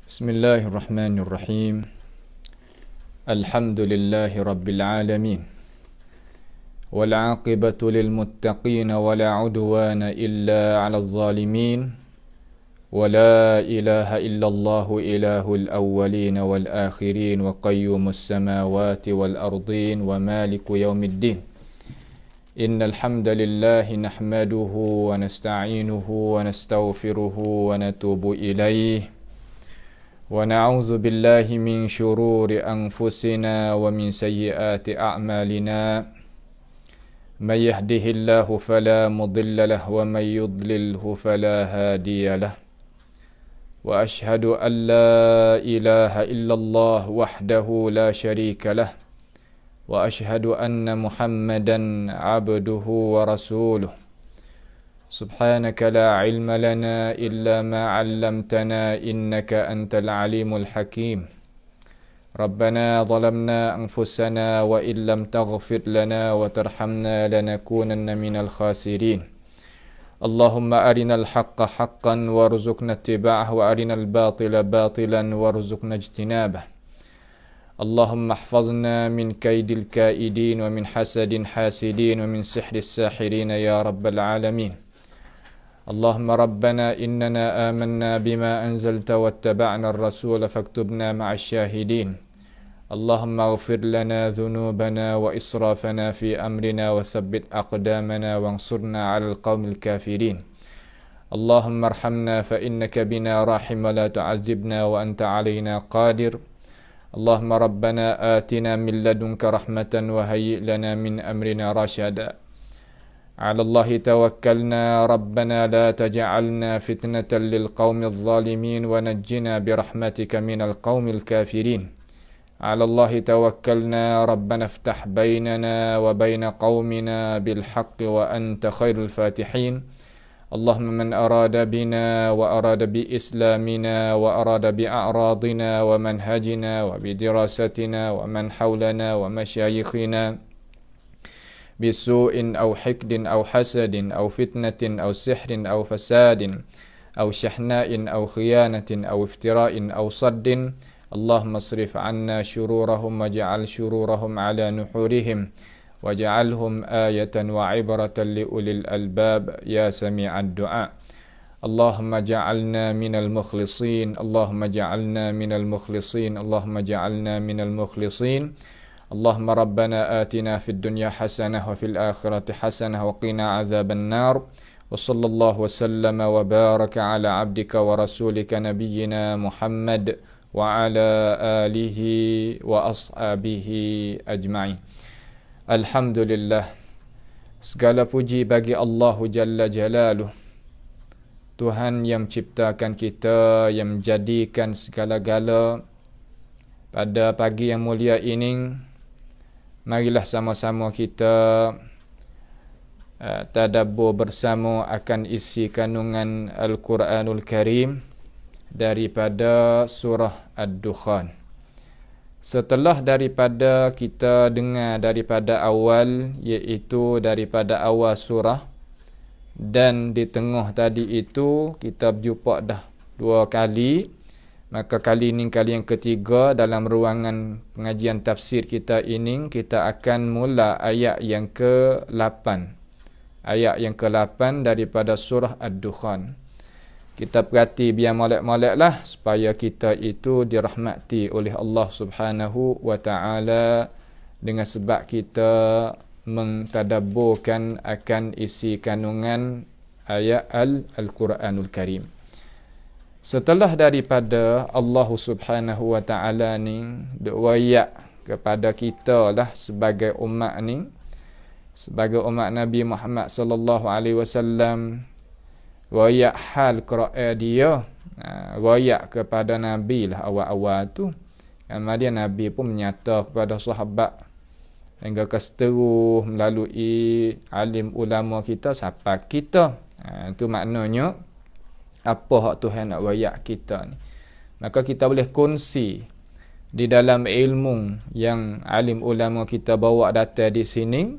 Bismillahirrahmanirrahim. Alhamdulillahi rabbil alamin. Wal 'aqibatu lil muttaqin wa la 'udwana illa 'alal zalimin. Wa la ilaha illallah ilahul awwalin wal akhirin wa qayyumus samawati wal ardin wa maliku yaumiddin. Innal hamdalillahi nahmaduhu wa nasta'inuhu wa nastaghfiruhu wa natubu ilaihi. ونعوذ بالله من شرور أنفسنا ومن سيئات أعمالنا من يهده الله فلا مضل له ومن يضلله فلا هادي له وأشهد أن لا إله إلا الله وحده لا شريك له وأشهد أن محمدا عبده ورسوله سبحانك لا علم لنا إلا ما علمتنا إنك أنت العليم الحكيم ربنا ظلمنا أنفسنا وإن لم تغفر لنا وترحمنا لنكونن من الخاسرين اللهم أرنا الحق حقا وارزقنا اتباعه وأرنا الباطل باطلا وارزقنا اجتنابه اللهم احفظنا من كيد الكائدين ومن حسد حاسدين ومن سحر الساحرين يا رب العالمين اللهم ربنا إننا آمنا بما أنزلت واتبعنا الرسول فاكتبنا مع الشاهدين اللهم اغفر لنا ذنوبنا وإسرافنا في أمرنا وثبت أقدامنا وانصرنا على القوم الكافرين اللهم ارحمنا فإنك بنا راحم ولا تعذبنا وأنت علينا قادر اللهم ربنا آتنا من لدنك رحمة وهيئ لنا من أمرنا رشدا على الله توكلنا ربنا لا تجعلنا فتنة للقوم الظالمين ونجنا برحمتك من القوم الكافرين على الله توكلنا ربنا افتح بيننا وبين قومنا بالحق وأنت خير الفاتحين اللهم من أراد بنا وأراد بإسلامنا وأراد بأعراضنا ومنهجنا وبدراستنا ومن حولنا ومشايخنا بسوء أو حقد أو حسد أو فتنة أو سحر أو فساد أو شحناء أو خيانة أو افتراء أو صد اللهم اصرف عنا شرورهم واجعل شرورهم على نحورهم واجعلهم آية وعبرة لأولي الألباب يا سميع الدعاء اللهم اجعلنا من المخلصين اللهم اجعلنا من المخلصين اللهم اجعلنا من المخلصين اللهم ربنا آتنا في الدنيا حسنة وفي الآخرة حسنة وقنا عذاب النار وصلى الله وسلم وبارك على عبدك ورسولك نبينا محمد وعلى آله وأصحابه أجمعين. Alhamdulillah, segala puji bagi Allah Jalla Jalaluh, Tuhan yang menciptakan kita, yang menjadikan segala-gala. Pada pagi yang mulia ini, marilah sama-sama kita tadabbur bersama akan isi kandungan Al-Quranul Karim daripada surah Ad-Dukhan. Setelah daripada kita dengar daripada awal, iaitu daripada awal surah, dan di tengah tadi itu kita berjumpa dah 2 kali. Maka kali ini kali yang ketiga dalam ruangan pengajian tafsir kita ini, kita akan mula ayat yang ke-8. Ayat yang ke-8 daripada surah Ad-Dukhan. Kita perhati biar molek-molek lah supaya kita itu dirahmati oleh Allah Subhanahu wa ta'ala dengan sebab kita mentadabburkan akan isi kandungan ayat Al-Quranul Karim. Setelah daripada Allah Subhanahu wa ta'ala ni wayak kepada kita lah sebagai umat ni, sebagai umat Nabi Muhammad sallallahu alaihi wasallam, wayak hal qira'a dia, wayak kepada Nabi lah awal-awal tu. Kemudian Nabi pun menyata kepada sahabat hingga keseteruh melalui alim ulama kita sampai kita. Itu maknanya apa hak Tuhan nak wayak kita ni. Maka kita boleh kongsi di dalam ilmu yang alim ulama kita bawa data di sini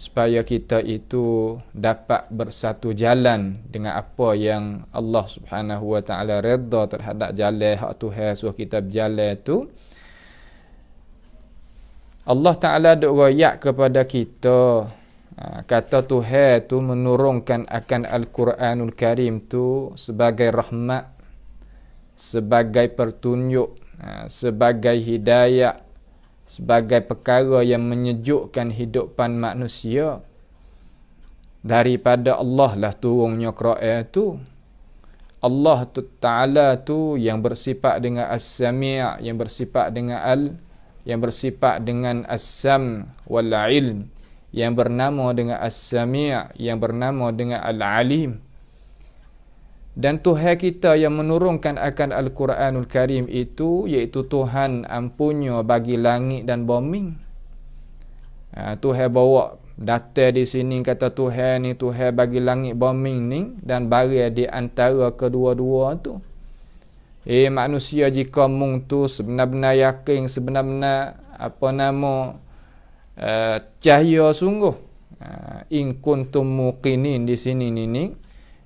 supaya kita itu dapat bersatu jalan dengan apa yang Allah Subhanahu wa taala redha terhadap jalan hak Tuhan suruh kita berjalan tu. Allah Taala duk royak kepada kita, kata Tuhan tu menurunkan akan Al-Quranul Karim tu sebagai rahmat, sebagai pertunjuk, sebagai hidayah, sebagai perkara yang menyejukkan hidupan manusia. Daripada Allah lah turunnya Quran tu. Allah Ta'ala tu yang bersifat dengan As-Sami', yang bersifat dengan As-Sam wal Ilm, yang bernama dengan As-Sami', yang bernama dengan Al-Alim. Dan Tuhan kita yang menurunkan akan Al-Quranul Karim itu, iaitu Tuhan ampunnya bagi langit dan bumi. Tuhan bawa data di sini, kata Tuhan ni Tuhan bagi langit bumi ni dan bagi di antara kedua-dua tu. Manusia jika mung tu sebenar-benar yakin, sebenar-benar cahaya sungguh. In kuntum muqinin di sini ni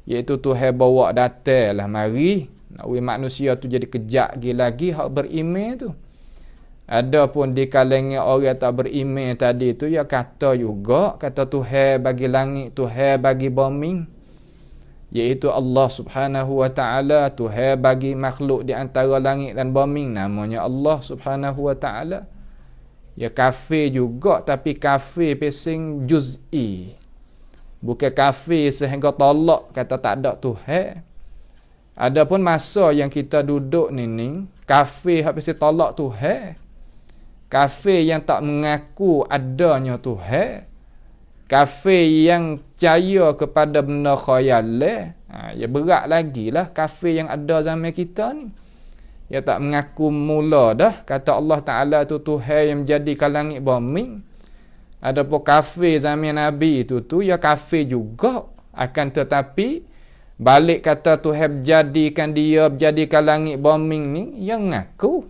iaitu Tuhan bawa data lah mari nak manusia tu jadi kejak lagi hak beriman tu. Ada pun di kalangan orang tak beriman tadi tu ya kata juga, kata Tuhan bagi langit, Tuhan bagi bumi, iaitu Allah Subhanahu wa taala. Tuhan bagi makhluk di antara langit dan bumi namanya Allah Subhanahu wa taala. Ya kafir juga, tapi kafir pesing juz'i, bukan kafir sehingga tolak kata tak ada Tuhan. Adapun masa yang kita duduk ni kafir hak pesing tolak Tuhan, kafir yang tak mengaku adanya Tuhan, kafir yang percaya kepada benda khayal, ya berat lagi lah kafir yang ada zaman kita ni. Ya tak mengaku mula dah kata Allah Ta'ala tu Tuhan yang menjadikan langit bumi. Adapun kafir zaman Nabi tu ya kafir juga, akan tetapi balik kata Tuhan menjadikan dia, menjadikan langit bumi ni yang mengaku.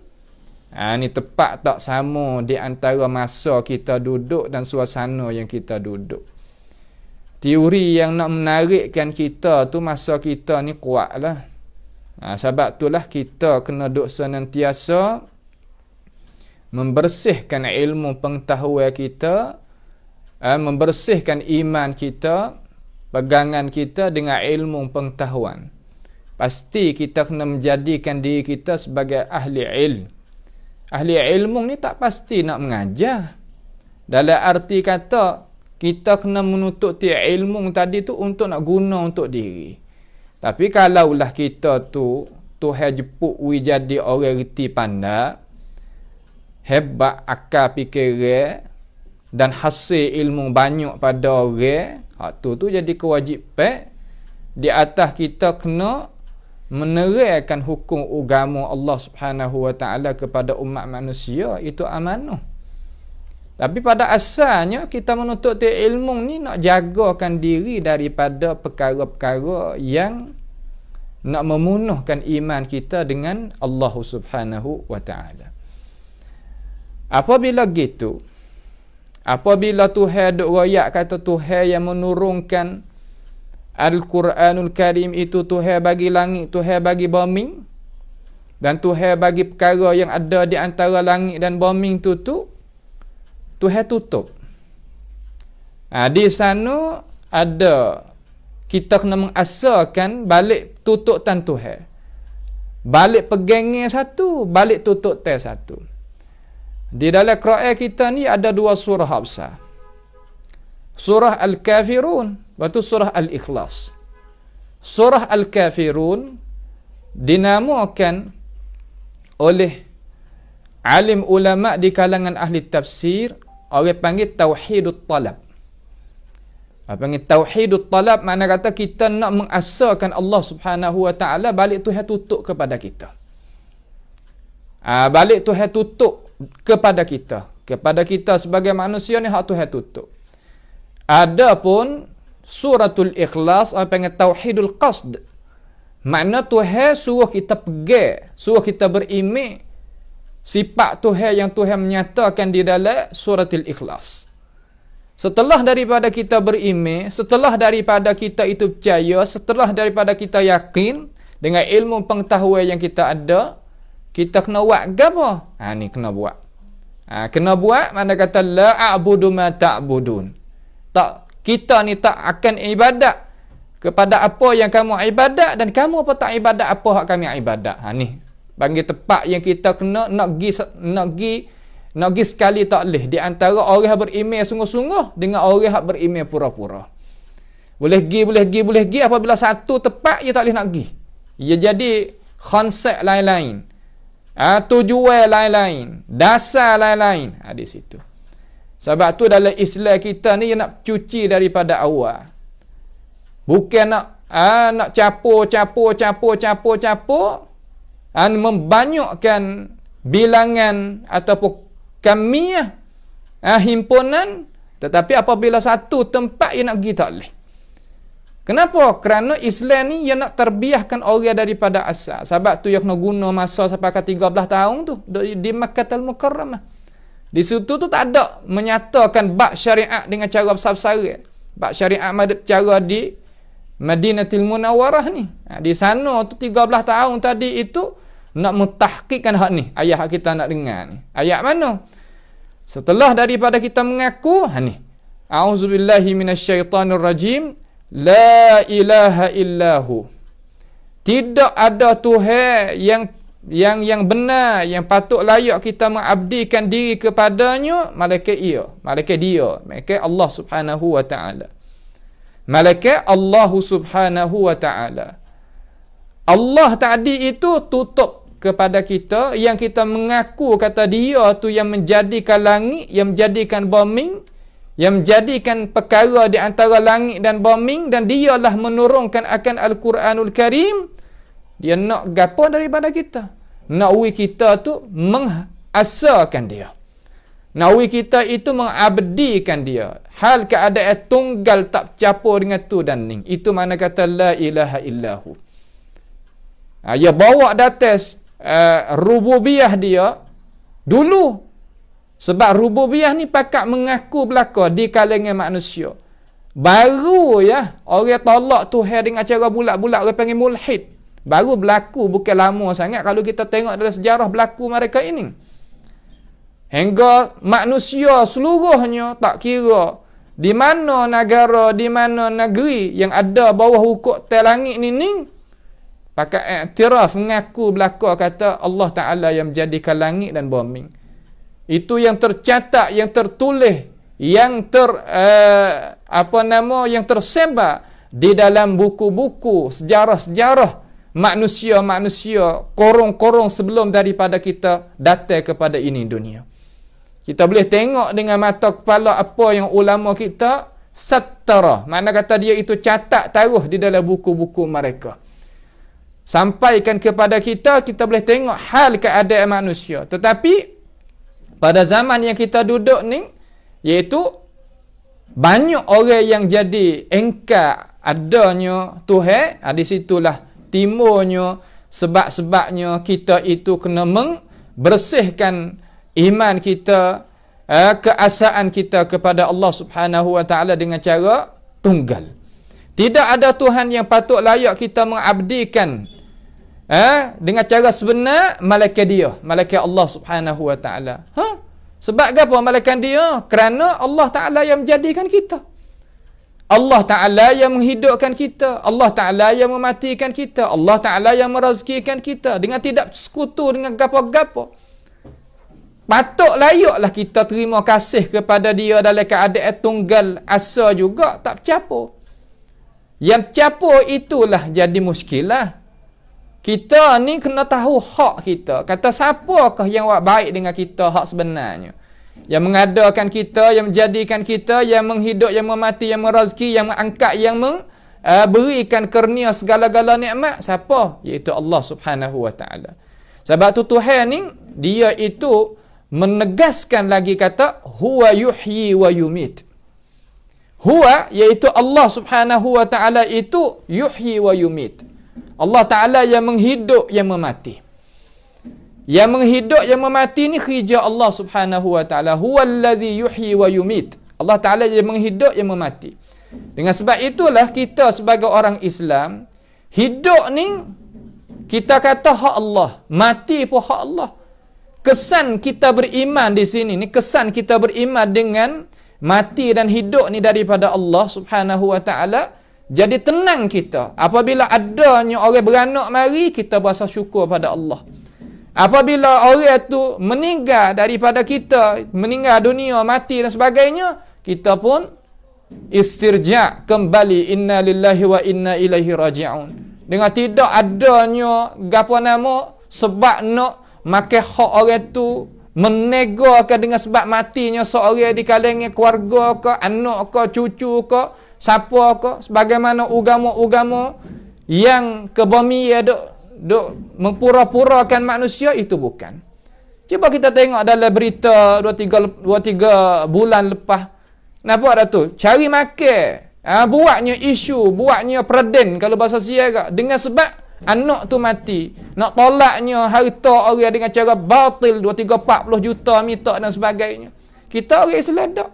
Ni tepat tak sama di antara masa kita duduk dan suasana yang kita duduk. Teori yang nak menarikkan kita tu masa kita ni kuat lah. Sebab itulah kita kena duk senantiasa membersihkan ilmu pengetahuan kita, membersihkan iman kita, pegangan kita dengan ilmu pengetahuan. Pasti kita kena menjadikan diri kita sebagai ahli ilmu. Ahli ilmu ni tak pasti nak mengajar. Dalam arti kata, kita kena menuntut ilmu tadi tu untuk nak guna untuk diri. Tapi kalaulah kita tu Tuhan jepuk jadi orang reti pandai, hebat akal fikiran dan hasil ilmu banyak pada orang, tu jadi kewajipan di atas kita kena menerangkan hukum agama Allah Subhanahu wa taala kepada umat manusia. Itu amanah. Tapi pada asalnya kita menuntut ilmu ni nak jagakan diri daripada perkara-perkara yang nak memunuhkan iman kita dengan Allah Subhanahu wa taala. Apabila gitu, apabila Tuhan duk royak kata Tuhan yang menurunkan Al-Quranul Karim itu, Tuhan bagi langit, Tuhan bagi bumi, dan Tuhan bagi perkara yang ada di antara langit dan bumi tu Tuhan tutup. Di sana ada kita kena mengasakan balik tutup tan Tuhan, balik pegangnya satu, balik tutup tan satu. Di dalam Quran kita ni ada dua surah besar, surah Al-Kafirun, lepas surah Al-Ikhlas. Surah Al-Kafirun dinamakan oleh alim ulama di kalangan ahli tafsir, orang panggil Tauhidut Talab. Panggil Tauhidut Talab, makna kata kita nak mengasakan Allah Subhanahu wa taala, balik Tuhan tutup kepada kita. Balik Tuhan tutup kepada kita sebagai manusia ni hak Tuhan tutup. Adapun suratul Ikhlas, orang panggil Tauhidul Qasd, makna Tuhan suruh kita pegang, suruh kita beriman sifat Tuhan yang Tuhan menyatakan di dalam suratul Ikhlas. Setelah daripada kita beriman, setelah daripada kita itu percaya, setelah daripada kita yakin dengan ilmu pengetahuan yang kita ada, kita kena buat apa? Ni kena buat. Kena buat, mana kata la a'budu ma ta'budun. Tak, kita ni tak akan ibadat kepada apa yang kamu ibadat, dan kamu apa tak ibadat apa hak kami ibadat. Ni bagi tepat yang kita kena nak gi sekali tak leh di antara orang yang beriman sungguh-sungguh dengan orang yang beriman pura-pura. Boleh gi apabila satu tepat ia tak boleh nak gi. Ia jadi konsep lain-lain. Tujuan lain-lain, dasar lain-lain. Di situ. Sebab tu dalam Islam kita ni nak cuci daripada awal. Bukan nak capur, membanyakkan bilangan ataupun kamiah himpunan, tetapi apabila satu tempat ia nak pergi tak boleh. Kenapa? Kerana Islam ni ia nak terbiahkan orang daripada asal. Sebab tu ia kena guna masa sampai ke 13 tahun tu di Makkahul Mukarramah. Di situ tu tak ada menyatakan bab syariat dengan cara besar-besaran. Bab syariat cara di Madinatul Munawwarah ni. Di sana tu 13 tahun tadi itu nak mentahqiqkan hak ni. Ayat hak kita nak dengar ni. Ayat mana? Setelah daripada kita mengaku, ni. A'udzubillahi minasyaitonirrajim. La ilaha illahu. Tidak ada Tuhan yang benar, yang patut layak kita mengabdikan diri kepadanya, malaikat Allah Subhanahu wa taala. Malaikat Allah Subhanahu wa taala. Allah tadi itu tutup kepada kita yang kita mengaku kata dia tu yang menjadikan langit, yang menjadikan bumi, yang menjadikan perkara di antara langit dan bumi, dan dialah menurunkan akan Al-Quranul Karim. Dia nak gapo daripada kita? Nak kita tu mengasakan dia. Nak kita itu mengabdikan dia. Hal keadaan tunggal tak campur dengan tu dan ni. Itu mana kata la ilaha illahu. Ia bawa datas rububiyah dia dulu. Sebab rububiyah ni pakat mengaku belaka di kalangan manusia. Baru orang tolak Tuhan dengan cara bulat-bulat, orang panggil mulhid. Baru berlaku, bukan lama sangat kalau kita tengok dalam sejarah berlaku mereka ini. Hingga manusia seluruhnya tak kira di mana negara, di mana negeri yang ada bawah hukuk langit ni, pakai iktiraf mengaku belaka kata Allah Ta'ala yang menjadikan langit dan bumi. Itu yang tercatat, yang tertulis, yang yang tersebar di dalam buku-buku sejarah-sejarah manusia-manusia korong-korong sebelum daripada kita datang kepada ini dunia. Kita boleh tengok dengan mata kepala apa yang ulama kita sattara. Makna kata dia itu catat taruh di dalam buku-buku mereka. Sampaikan kepada kita, kita boleh tengok hal keadaan manusia. Tetapi pada zaman yang kita duduk ni, iaitu banyak orang yang jadi engkar adanya Tuhan. Di situlah timurnya, sebab-sebabnya kita itu kena membersihkan iman kita, keasaan kita kepada Allah Subhanahu wa taala dengan cara tunggal. Tidak ada Tuhan yang patut layak kita mengabdikan dengan cara sebenar malaikat dia, malaikat Allah Subhanahu wa taala. Sebab apa malaikat dia? Kerana Allah Taala yang menjadikan kita. Allah Ta'ala yang menghidupkan kita. Allah Ta'ala yang mematikan kita. Allah Ta'ala yang merezekikan kita dengan tidak sekutu dengan gapo-gapo. Patut layaklah kita terima kasih kepada dia dalam keadaan tunggal asa juga, tak bercampur. Yang bercampur itulah jadi muskilah. Kita ni kena tahu hak kita. Kata siapakah yang buat baik dengan kita hak sebenarnya. Yang mengadakan kita, yang menjadikan kita, yang menghidup, yang memati, yang merezeki, yang mengangkat, yang berikan kurnia segala-gala nikmat. Siapa? Iaitu Allah Subhanahu wa taala. Sebab tu Tuhan ni dia itu menegaskan lagi kata huwa yuhyi wa yumit. Huwa iaitu Allah Subhanahu wa taala itu yuhyi wa yumit. Allah Ta'ala yang menghidup, yang memati. Yang menghidup, yang memati ni kerja Allah Subhanahu wa ta'ala. Huwallazi yuhyi wa yumit. Allah Ta'ala yang menghidup, yang memati. Dengan sebab itulah kita sebagai orang Islam, hidup ni kita kata hak Allah, mati pun hak Allah. Kesan kita beriman di sini ni, kesan kita beriman dengan mati dan hidup ni daripada Allah Subhanahu wa Ta'ala. Jadi tenang kita. Apabila adanya orang beranak mari, kita berasa syukur pada Allah. Apabila orang tu meninggal daripada kita, meninggal dunia, mati dan sebagainya, kita pun istirja' kembali, inna lillahi wa inna ilaihi raji'un. Dengan tidak adanya gapo nama sebab nak makan hak orang tu, menegakan dengan sebab matinya seorang di kalangan keluarga ke, anak ke, cucu ke, siapa ke, sebagaimana agama-agama yang kebamian duk mempura-purakan manusia, itu bukan. Cuba kita tengok dalam berita 2-3 bulan lepas, nampak dah tu, cari makan, buatnya isu, buatnya perden kalau bahasa Siaga, dengan sebab anak tu mati, nak tolaknya harta orang dengan cara batil, 2-3-40 juta minta dan sebagainya. Kita orang Islam tak.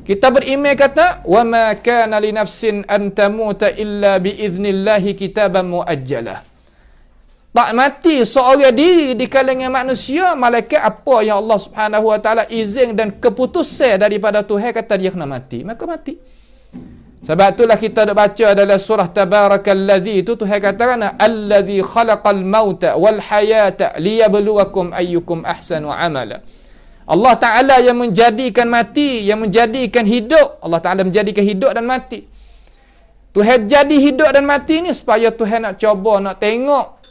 Kita beriman kata, wa ma kana li nafsin an tamuta illa bi idznillah kitaban muajjalah. Tak mati seorang diri di kalangan manusia, malaikat apa yang Allah Subhanahu wa Ta'ala izin dan keputusan daripada Tuhan kata dia kena mati, maka mati. Sebab itulah kita dah baca dalam surah Tabarakalladzi, itu Tuhan katakan allazi khalaqal mauta wal hayata liyabluwakum ayyukum ahsanu amala. Allah Ta'ala yang menjadikan mati, yang menjadikan hidup. Allah Ta'ala menjadikan hidup dan mati. Tuhan jadi hidup dan mati ni supaya Tuhan nak cuba, nak tengok.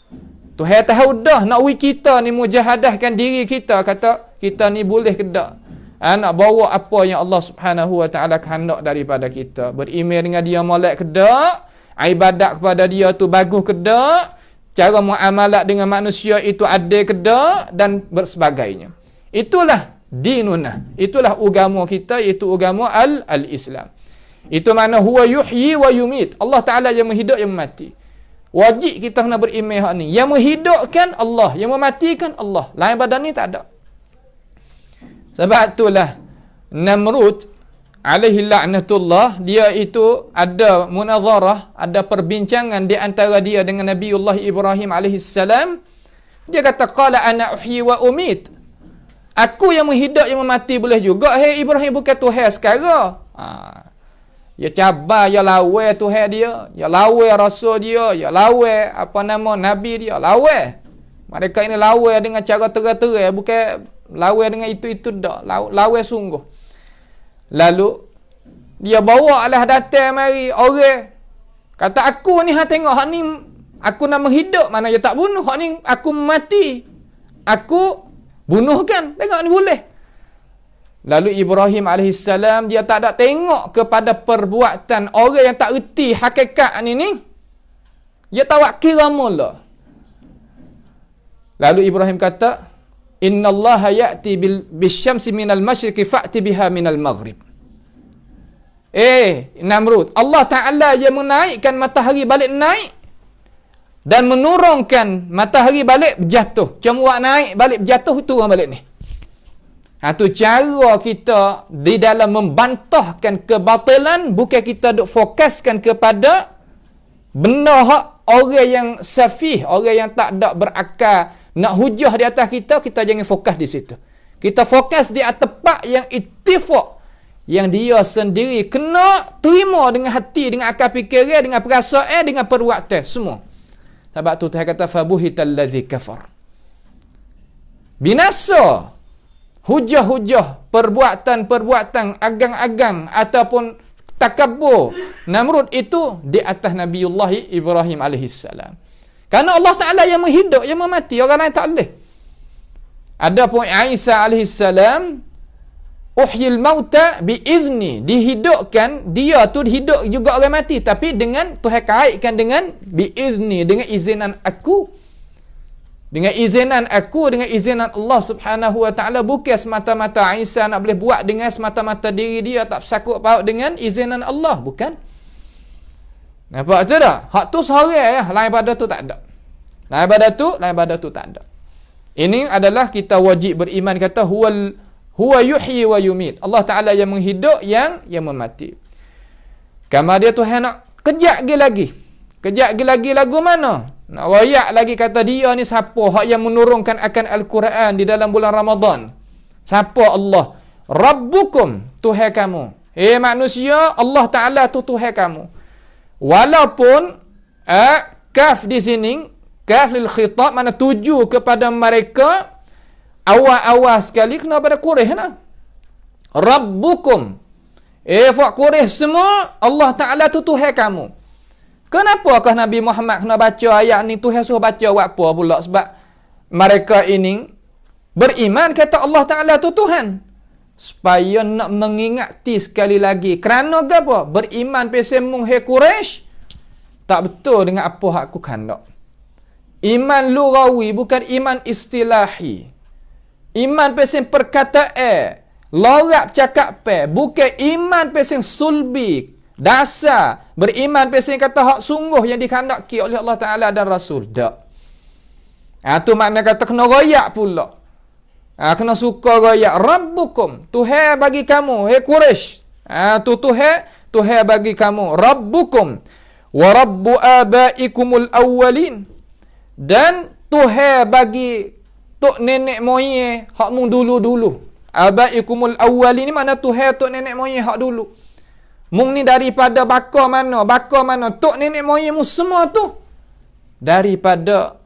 Tuhan tahu dah nak kita ni mujahadahkan diri kita, kata kita ni boleh ke tak? Nak bawa apa yang Allah Subhanahu wa Ta'ala kehendak daripada kita. Beriman dengan dia molek ke tak? Ibadat kepada dia tu bagus ke tak? Cara muamalat dengan manusia itu adil ke tak? Dan bersebagainya. Itulah dinuna. Itulah agama kita, iaitu agama al-Islam. Itu mana huwa yuhyi wa yumit. Allah Ta'ala yang menghidup, yang memati. Wajib kita kena beriman hak ni. Yang menghidupkan Allah, yang mematikan Allah. Lain badan ni tak ada. Sebab itulah Namrud alaihi la'natullah, dia itu ada munazarah, ada perbincangan di antara dia dengan Nabiullah Ibrahim alaihi salam. Dia kata qala ana uhyi wa umit. Aku yang menghidup, yang memati boleh juga. Hei Ibrahim, bukan Tuhan sekarang. Ya cabar, ya lawan Tuhan dia, ya lawan rasul dia, ya lawan apa nama nabi dia, lawan. Mereka ini lawan dengan cara terang-terang, bukan lawan dengan itu dak, lawan sungguh. Lalu dia bawa alah datang mari orang kata, aku ni hang tengok hak ni aku nak menghidup, mana dia tak bunuh, hak ni aku mati, aku bunuh kan, tengok ni boleh. Lalu Ibrahim AS dia tak ada tengok kepada perbuatan orang yang tak erti hakikat ni. Dia tawakkil mula. Lalu Ibrahim kata, innallaha ya'ti bisyamsi minal masyriqi fa'ti biha minal maghrib. Namrud, Allah Ta'ala yang menaikkan matahari balik naik dan menurunkan matahari balik jatuh. Cuma naik balik jatuh, turun balik ni. Itu cara kita di dalam membantahkan kebatilan, bukan kita duk fokuskan kepada benda hak orang yang safih, orang yang tak ada berakal, nak hujah di atas kita jangan fokus di situ. Kita fokus di atas tempat yang ittifaq, yang dia sendiri kena terima dengan hati, dengan akal fikiran, dengan perasaan, dengan perbuatan semua. Sebab tu Tuhan kata fabuhital ladzi kafar. Binasa hujah-hujah, perbuatan-perbuatan agang-agang ataupun takabur Namrud itu di atas Nabiullah Ibrahim AS. Kerana Allah Ta'ala yang menghidup, yang memati, orang lain tak boleh. Adapun Isa AS, uhyil mauta biizni, dihidupkan, dia tu hidup juga orang mati, tapi dengan Tuhan kaitkan dengan biizni, dengan izinan aku. Dengan izinan aku, dengan izinan Allah Subhanahu wa Ta'ala. Bukan semata-mata Isa nak boleh buat dengan semata-mata diri dia, tak bersakut paut dengan izinan Allah. Bukan. Nampak tu tak? Hak tu seorang ya. Lain pada tu tak ada. Lain pada tu tak ada. Ini adalah kita wajib beriman kata huwal Huwa yuhyi wa yumit. Allah Ta'ala yang menghidup, yang memati. Kamar dia Tuhan nak kejap lagi. Kejap lagi lagu mana? Nak royak lagi kata dia ni siapa hak yang menurunkan akan Al-Quran di dalam bulan Ramadan? Siapa Allah? Rabbukum, Tuhan kamu. Manusia, Allah Ta'ala tu Tuhan kamu. Walaupun kaf di sini, kaf lil khitab, mana tuju kepada mereka, awal-awal sekali kena pada Quraisy lah. Rabbukum. Fak Quraisy semua, Allah Ta'ala tu Tuhan kamu. Kenapakah Nabi Muhammad kena baca ayat ni? Tuhan suruh baca buat apa pula? Sebab mereka ini beriman kata Allah Ta'ala tu Tuhan. Supaya nak mengingati sekali lagi. Kerana apa? Beriman pesemung hai Quraisy tak betul dengan apa hak aku kandak. Iman lughawi bukan iman istilahi. Iman pesem perkataan. Lorak cakap bukan iman pesem sulbi, dasar. Beriman pesem kata hak sungguh yang dikandaki oleh Allah Ta'ala dan Rasul. Tak. Tu makna kata kena royak pula. Kena suka royak. Rabbukum, Tuhan bagi kamu, hai Quraisy. Tu Tuhan bagi kamu. Rabbukum wa rabbu abaikumul awwalin. Dan Tuhan bagi tok nenek moyang hak mung dulu-dulu. Abaikumul awwalin ni mana Tuhan tok nenek moyang hak dulu. Mung ni daripada baka mana? Tok nenek moyang mu semua tu daripada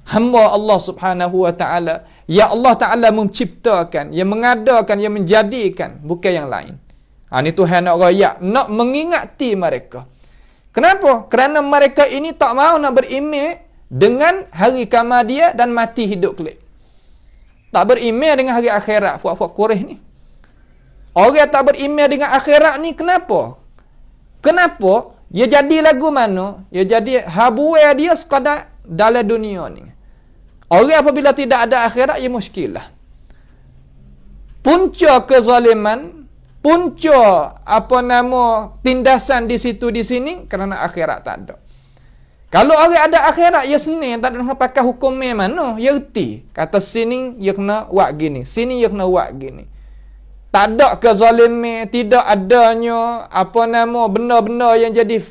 hamba Allah Subhanahu wa Ta'ala. Ya Allah Ta'ala menciptakan, yang mengadakan, yang menjadikan, bukan yang lain. Ni Tuhan nak royak, nak mengingati mereka. Kenapa? Kerana mereka ini tak mahu nak beriman dengan hari kiamat dia dan mati hidup kelak. Tak beriman dengan hari akhirat, fuak-fuak Quraisy ni. Orang tak beriman dengan akhirat ni kenapa? Kenapa? Dia jadi lagu mana? Dia jadi habuai dia sekadar dalam dunia ni. Orang apabila tidak ada akhirat, ia muskilah. Punca kezaliman, punca tindasan di situ di sini kerana akhirat tak ada. Kalau orang ada akhirat, ia senang, tak ada nak pakai hukum mana, ia reti. Kata sini ia kena buat gini, sini ia kena buat gini. Tak ada kezaliman, tidak adanya benda-benda yang jadi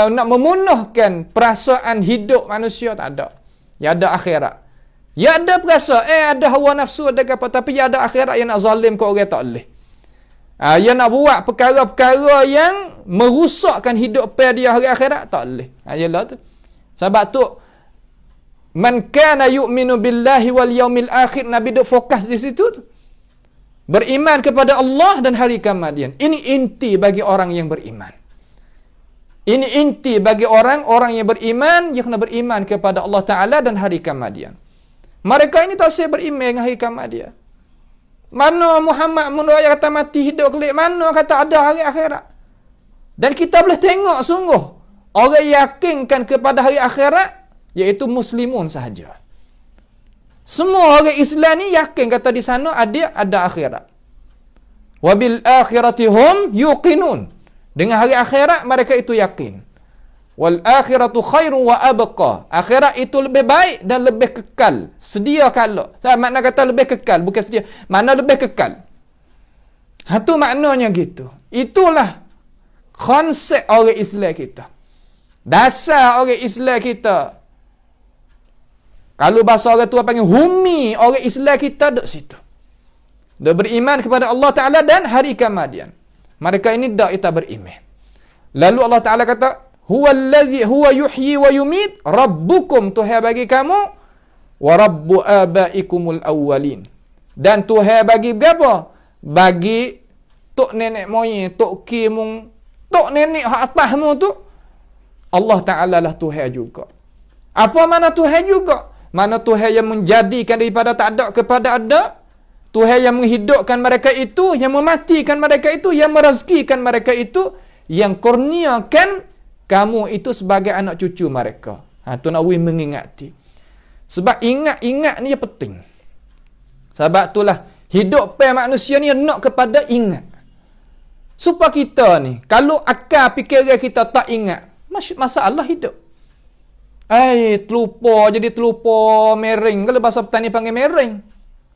nak memunuhkan perasaan hidup manusia, tak ada. Ya ada akhirat. Ya ada perasa, ada hawa nafsu, ada apa, tapi ya ada akhirat yang nak zalim ke orang tak boleh. Yang nak buat perkara-perkara yang merusakkan hidup dia hari akhirat, tak boleh. Yalah tu. Sebab tu, man kana yu'minu billahi wal yaumil akhir, Nabi duk fokus di situ tu. Beriman kepada Allah dan hari kemudian. Ini inti bagi orang yang beriman. Ini inti bagi orang yang beriman, yang kena beriman kepada Allah Ta'ala dan hari kemudian. Mereka ini tak saya beriman dengan hari kemudian. Mana Muhammad menurut kata mati hidup kelak, mana kata ada hari akhirat. Dan kita boleh tengok sungguh, orang yakinkan kepada hari akhirat, iaitu muslimun sahaja. Semua orang Islam ni yakin kata di sana ada akhirat. Wabil akhirati hum yuqinun. Dengan hari akhirat mereka itu yakin. Wal akhiratu khairun wa abqa. Akhirat itu lebih baik dan lebih kekal. Sedia kala. Makna kata lebih kekal, bukan sedia. Makna lebih kekal. Tu maknanya gitu. Itulah konsep orang Islam kita. Dasar orang Islam kita. Kalau bahasa orang tua panggil humi, orang Islam kita duduk situ. Dia beriman kepada Allah Ta'ala dan hari kemudian. Mereka ini tak beriman. Lalu Allah Ta'ala kata, huwa yuhyi wa yumit, rabbukum, Tuhan bagi kamu, wa rabbu abaikumul awwalin. Dan Tuhan bagi berapa? Bagi tok nenek moyang, tok kimung, tok nenek hak atasmu tu, Allah Ta'ala lah Tuhan juga. Apa mana Tuhan juga? Mana Tuhan yang menjadikan daripada tak ada kepada ada, Tuhan yang menghidupkan mereka itu, yang mematikan mereka itu, yang merezekikan mereka itu, yang kurniakan kamu itu sebagai anak cucu mereka. Tu nak mengingati. Sebab ingat ni penting. Sebab itulah hidup manusia ni nak kepada ingat. Supaya kita ni, kalau akal fikiran kita tak ingat, masalah hidup. Terlupa, jadi terlupa mering. Kalau bahasa petani panggil mering.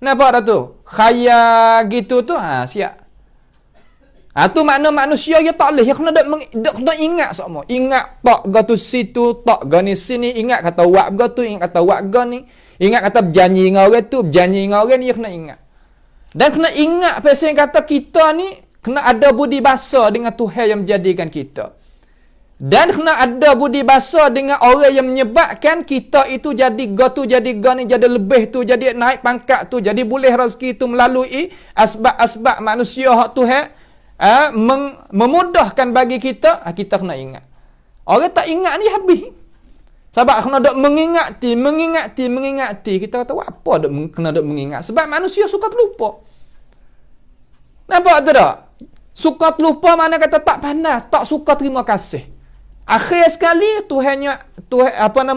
Nampak dah tu? Khayal gitu tu, siap. Tu makna manusia dia tak boleh. Dia kena ingat semua. Ingat tak ga tu situ, tak ga ni sini. Ingat kata wak ga tu, ingat kata wak ga ni. Ingat kata berjanji dengan orang tu, berjanji dengan orang ni, dia kena ingat. Dan kena ingat pasal kata kita ni kena ada budi bahasa dengan Tuhan yang menjadikan kita. Dan kena ada budi bahasa dengan orang yang menyebabkan kita itu jadi ga tu, jadi ga ni, jadi lebih tu, jadi naik pangkat tu, jadi boleh rezeki tu melalui asbab-asbab manusia hak Tuhan memudahkan bagi kita. Kita kena ingat. Orang tak ingat ni habis. Sebab kena dok mengingati. Kita kata apa dok kena dok mengingat? Sebab manusia suka terlupa. Nampak tak? Suka terlupa mana kata tak panas, tak suka terima kasih. Akhir sekali Tuhan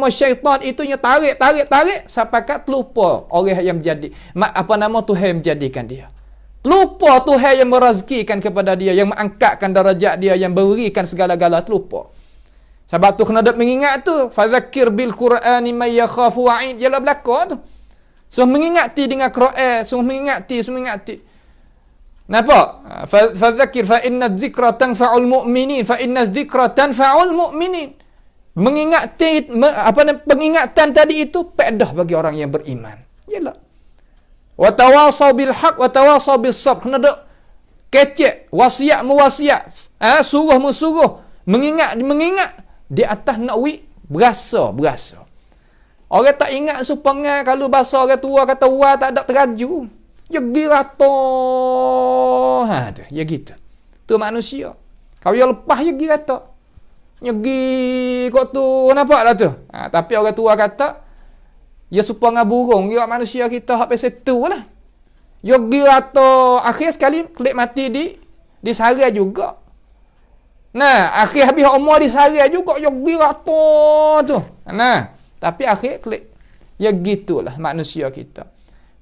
syaitan itu tarik sampai kat terlupa orang yang menjadi Tuhan yang menjadikan dia. Terlupa Tuhan yang merezekikan kepada dia, yang mengangkatkan darjat dia, yang berikan segala-gala, terlupa. Sebab tu kena dok mengingat tu, fadzakir bil Qur'ani may yakhafu wa'id. Ialah belaka tu. So mengingati dengan Quran, mengingati. Napa? Fadzakir fa inna dzikra tanfa'ul mu'minin, fa inna dzikra tanfa'ul mu'minin. Mengingati pengingatan tadi itu faedah bagi orang yang beriman. Yalah. Wa tawasaw bil haqq wa tawasaw bis sabr. Kena dok kecek, wasiat mewasiat, suruh mensuruh, mengingat di atas nak berasa. Orang tak ingat supaya kalau bahasa orang tua kata wa tak ada teraju. Ya girato. Tu, ya gitu. Tu manusia. Kalau yang lepas ya girato. Nyegi kok tu nampak dah tu. Tapi orang tua kata ya supaya burung, ya manusia kita hak pasal tu lah. Ya girato akhir sekali klik mati di sara juga. Nah, akhir habis umur di sara juga ya girato tu. Nah, tapi akhir klik. Ya gitulah manusia kita.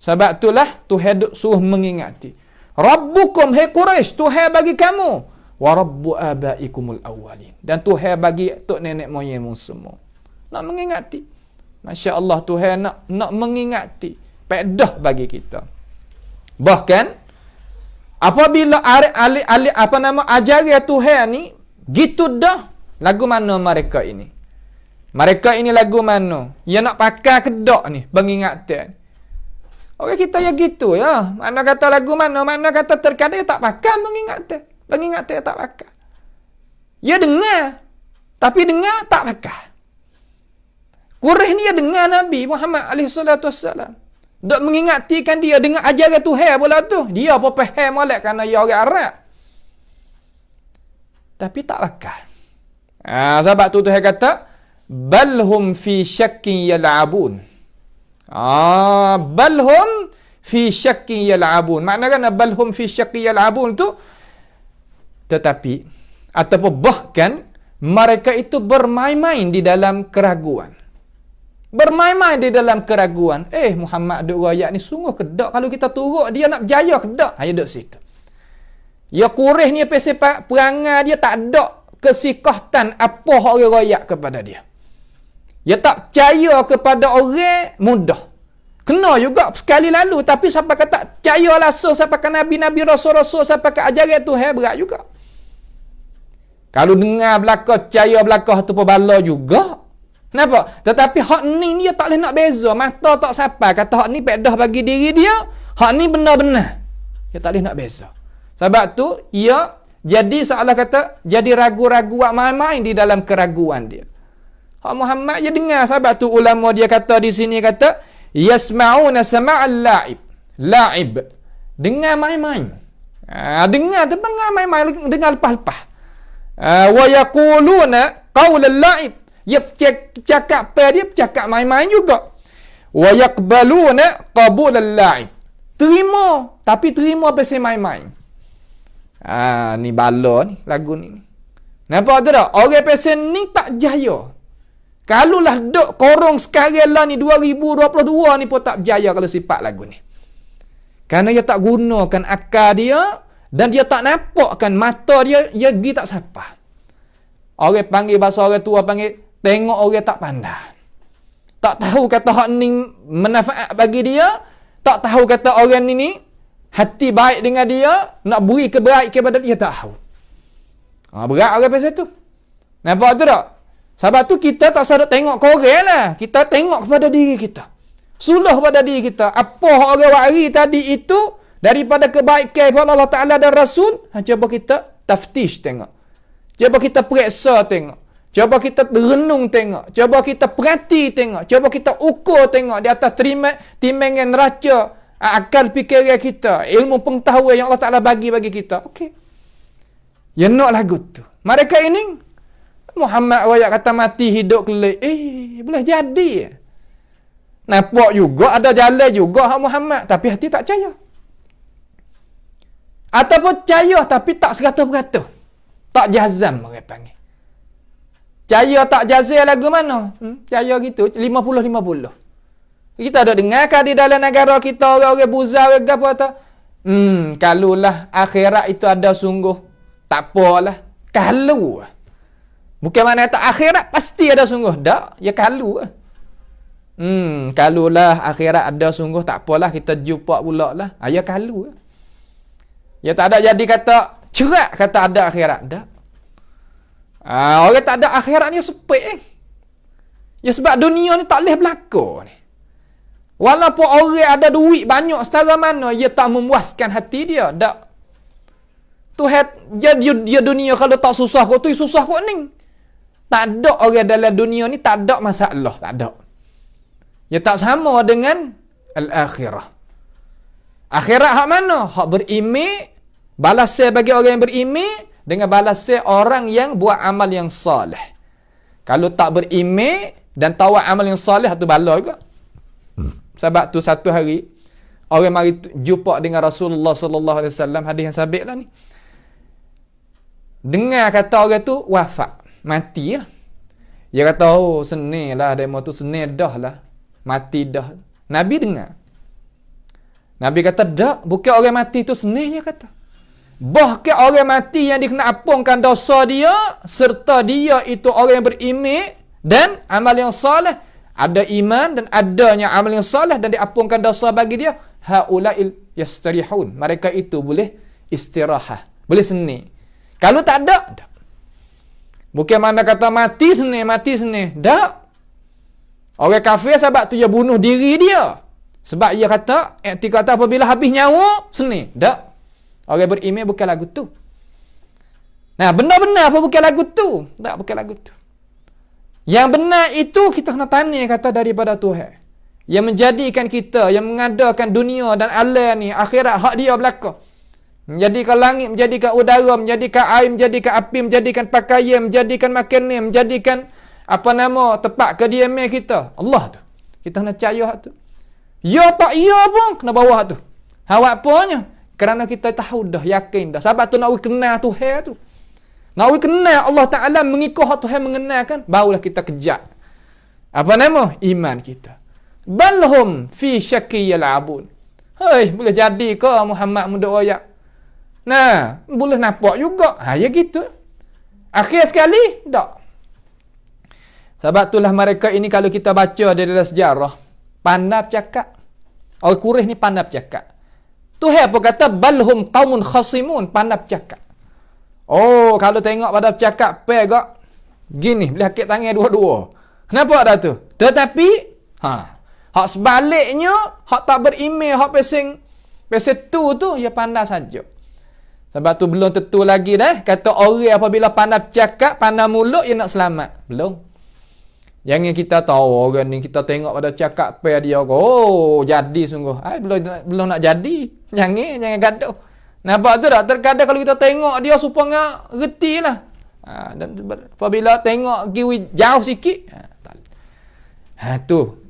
Sebab itulah Tuhan suruh mengingati. Rabbukum hai Quraisy, Tuhan bagi kamu. Wa rabbu abaikumul awwalin. Dan Tuhan bagi tok nenek moyangmu semua. Nak mengingati. Masya Allah, Tuhan nak mengingati. Faedah bagi kita. Bahkan apabila ajaran Tuhan ni gitu dah, lagu mana mereka ini? Mereka ini lagu mana? Yang nak pakai kedak ni, pengingatan. Orang kita ya gitu ya. Mana kata lagu mana kata terkadang tak pakai pengingatan. Pengingatan tak pakai. Ya dengar. Tapi dengar tak pakai. Quraisy ni dia dengar Nabi Muhammad SAW. Dok mengingatikan dia dengan ajaran Tuhan pula tu. Dia apa faham molek kerana dia orang Arab. Tapi tak pakai. Sebab tu Tuhan kata, balhum fi syakkin yal'abun. Balhum fi syakkin yal'abun. Maknanya balhum fi syakkin yal'abun tu tetapi ataupun bahkan mereka itu bermain-main di dalam keraguan. Bermain-main di dalam keraguan. Muhammad duk rakyat ni sungguh kedak kalau kita turut dia nak berjaya kedak. Dia duk situ. Ya Quraisy ni pasal perangai dia tak ada kesikahtan apa orang rakyat kepada dia. Dia tak percaya kepada orang mudah. Kena juga sekali lalu tapi sampai kata percaya langsung sampai ke nabi-nabi rasul-rasul sampai ke ajaran Tuhan berat juga. Kalau dengar belakang percaya belakang tu pun bala juga. Kenapa? Tetapi hak ni dia tak boleh nak beza. Mata tak sampai. Kata hak ni pedah bagi diri dia. Hak ni benar-benar. Dia tak boleh nak beza. Sebab tu, ia jadi seolah kata, jadi ragu-ragu main-main di dalam keraguan dia. Hak Muhammad dia dengar. Sebab tu ulama dia kata di sini kata, yasma'una sama'al la'ib. La'ib. Dengar main-main. Dengar main-main. Dengar lepas-lepas. Wa yaquluna qawlal la'ib. Dia cakap dia cakap main-main juga. Wa yaqbaluna qabulal la'ib. Terima, tapi terima pasal main-main. Ni bala ni lagu ni. Nampak tak? Orang pasal ni tak jaya. Kalau lah duk korong sekarang lah ni 2022 ni pun tak berjaya kalau sifat lagu ni. Kerana dia tak gunakan akal dia dan dia tak nampakkan mata dia pergi tak sapa. Orang panggil bahasa orang tua panggil tengok orang tak pandai. Tak tahu kata hak ni manfaat bagi dia, Tak tahu kata orang ni hati baik dengan dia, nak beri kebaik kepada dia, tak tahu. Berat orang pasal tu. Nampak tu tak? Sebab tu kita tak sadar tengok ke orang lah. Kita tengok kepada diri kita. Suluh pada diri kita. Apa orang wari tadi itu daripada kebaikan kepada Allah Ta'ala dan Rasul, cuba kita taftish tengok. Cuba kita periksa tengok. Cuba kita renung tengok. Cuba kita perhati tengok. Cuba kita ukur tengok di atas timbangan neraca akal fikiran kita, ilmu pengetahuan yang Allah Ta'ala bagi kita. Okey. Ya nak lagu tu. Mereka ini Muhammad royak kata mati hidup kelak. Boleh jadi. Nampak juga ada jalan juga hak Muhammad, tapi hati tak percaya. Ataupun percaya tapi tak 100%. Tak jazam orang panggil. Percaya tak jazam lagu mana? Percaya gitu 50-50. Kita ada dengar kan di dalam negara kita orang-orang buzar orang apa tu? Kalulah akhirat itu ada sungguh. Tak apalah. Kalau. Bukan mana tak akhirat pasti ada sungguh. Tak, ya kalau. Kalulah akhirat ada sungguh, tak apalah kita jumpa pula lah. Ya kalau. Ya tak ada jadi kata cerak kata ada akhirat. Tak. Orang tak ada akhirat ni sepik. Ya sebab dunia ni tak boleh berlaku ni. Walaupun orang ada duit banyak setara mana, ia tak memuaskan hati dia. Tak. Tuhan, dia dunia kalau tak susah kau tu, susah kau ni. Tak ada orang dalam dunia ni tak ada masalah. Tak ada. Ya tak sama dengan al-akhirah. Akhirat hak mana? Hak berimej, balasnya bagi orang yang berimej dengan balasnya orang yang buat amal yang soleh. Kalau tak berimej dan tawak amal yang soleh, tu bala juga. Sebab tu satu hari orang mari jumpa dengan Rasulullah sallallahu alaihi wasallam, hadis yang sabit lah ni. Dengar kata orang tu wafat, mati lah. Dia kata, senil lah demo tu, senil dah lah. Mati dah. Nabi dengar. Nabi kata, tak, bukan orang mati tu senil, dia kata. Bahkan orang mati yang dikena ampunkan dosa dia, serta dia itu orang yang berimej dan amal yang soleh. Ada iman dan adanya amal yang soleh dan diampunkan dosa bagi dia. Haula'il yastarihun. Mereka itu boleh istirahat. Boleh senil. Kalau tak ada, tak. Bukan mana kata mati senil. Tak. Orang kafir sebab tu dia bunuh diri dia. Sebab dia kata, kata apabila habis nyawa, senil. Tak. Orang berimej bukan lagu tu. Nah, benar-benar apa bukan lagu tu? Tak, bukan lagu tu. Yang benar itu kita kena tanya kata daripada Tuhan. Yang menjadikan kita, yang mengadakan dunia dan alam ni, akhirat, hak dia belaka. Menjadikan langit, menjadikan udara, menjadikan air, menjadikan api, menjadikan pakaian, menjadikan makanan, menjadikan tempat kediaman kita. Allah tu. Kita kena percaya hak tu. Ya tak ya pun kena bawa hak tu. Hawak punya. Kerana kita tahu dah, yakin dah. Sebab tu nak kenal Tuhan tu. Nak kenal Allah Ta'ala, mengikut hak Tuhan mengenalkan, barulah kita kejar. Iman kita. Balhum fi syakki yal'abun. Boleh jadi ke Muhammad muda royak? Nah, boleh nampak juga. Ya gitu. Akhir sekali, tak. Sebab itulah mereka ini kalau kita baca dari dalam sejarah, pandai cakap. Orang Quraisy ni pandai cakap. Tuhan apa kata? Balhum qaumun khasimun, pandai cakap. Kalau tengok pada cakap pegak gini, boleh hakik tangan dua-dua. Kenapa dah tu? Tetapi hak sebaliknya, hak tak berimej, hak pesing tu ya pandai saja. Sebab tu belum tentu lagi dah kata orang apabila pandai cakap, pandai mulut, dia nak selamat. Belum. Jangan kita tahu orang ni, kita tengok pada cakap pe dia, jadi sungguh. Belum nak jadi. Jangan gaduh. Nampak tu tak? Terkadang kalau kita tengok dia supaya reti lah. Dan apabila tengok kiwi jauh sikit,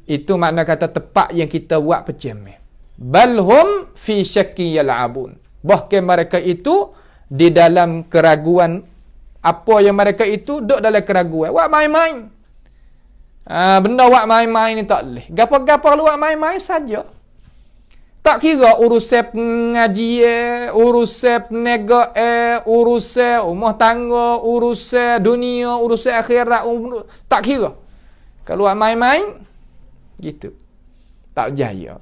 itu makna kata tepat yang kita buat macam ni. Balhum fi syakki yal'abun. Bahkan mereka itu di dalam keraguan. Apa yang mereka itu duduk dalam keraguan. Buat main-main. Benda buat main-main ni tak boleh. Gapa-gapa lu buat main-main saja. Tak kira urusan pengajian, urusan peniaga, urusan rumah tangga, urusan dunia, urusan akhirat, tak kira. Kalau buat main-main, gitu. Tak berjaya.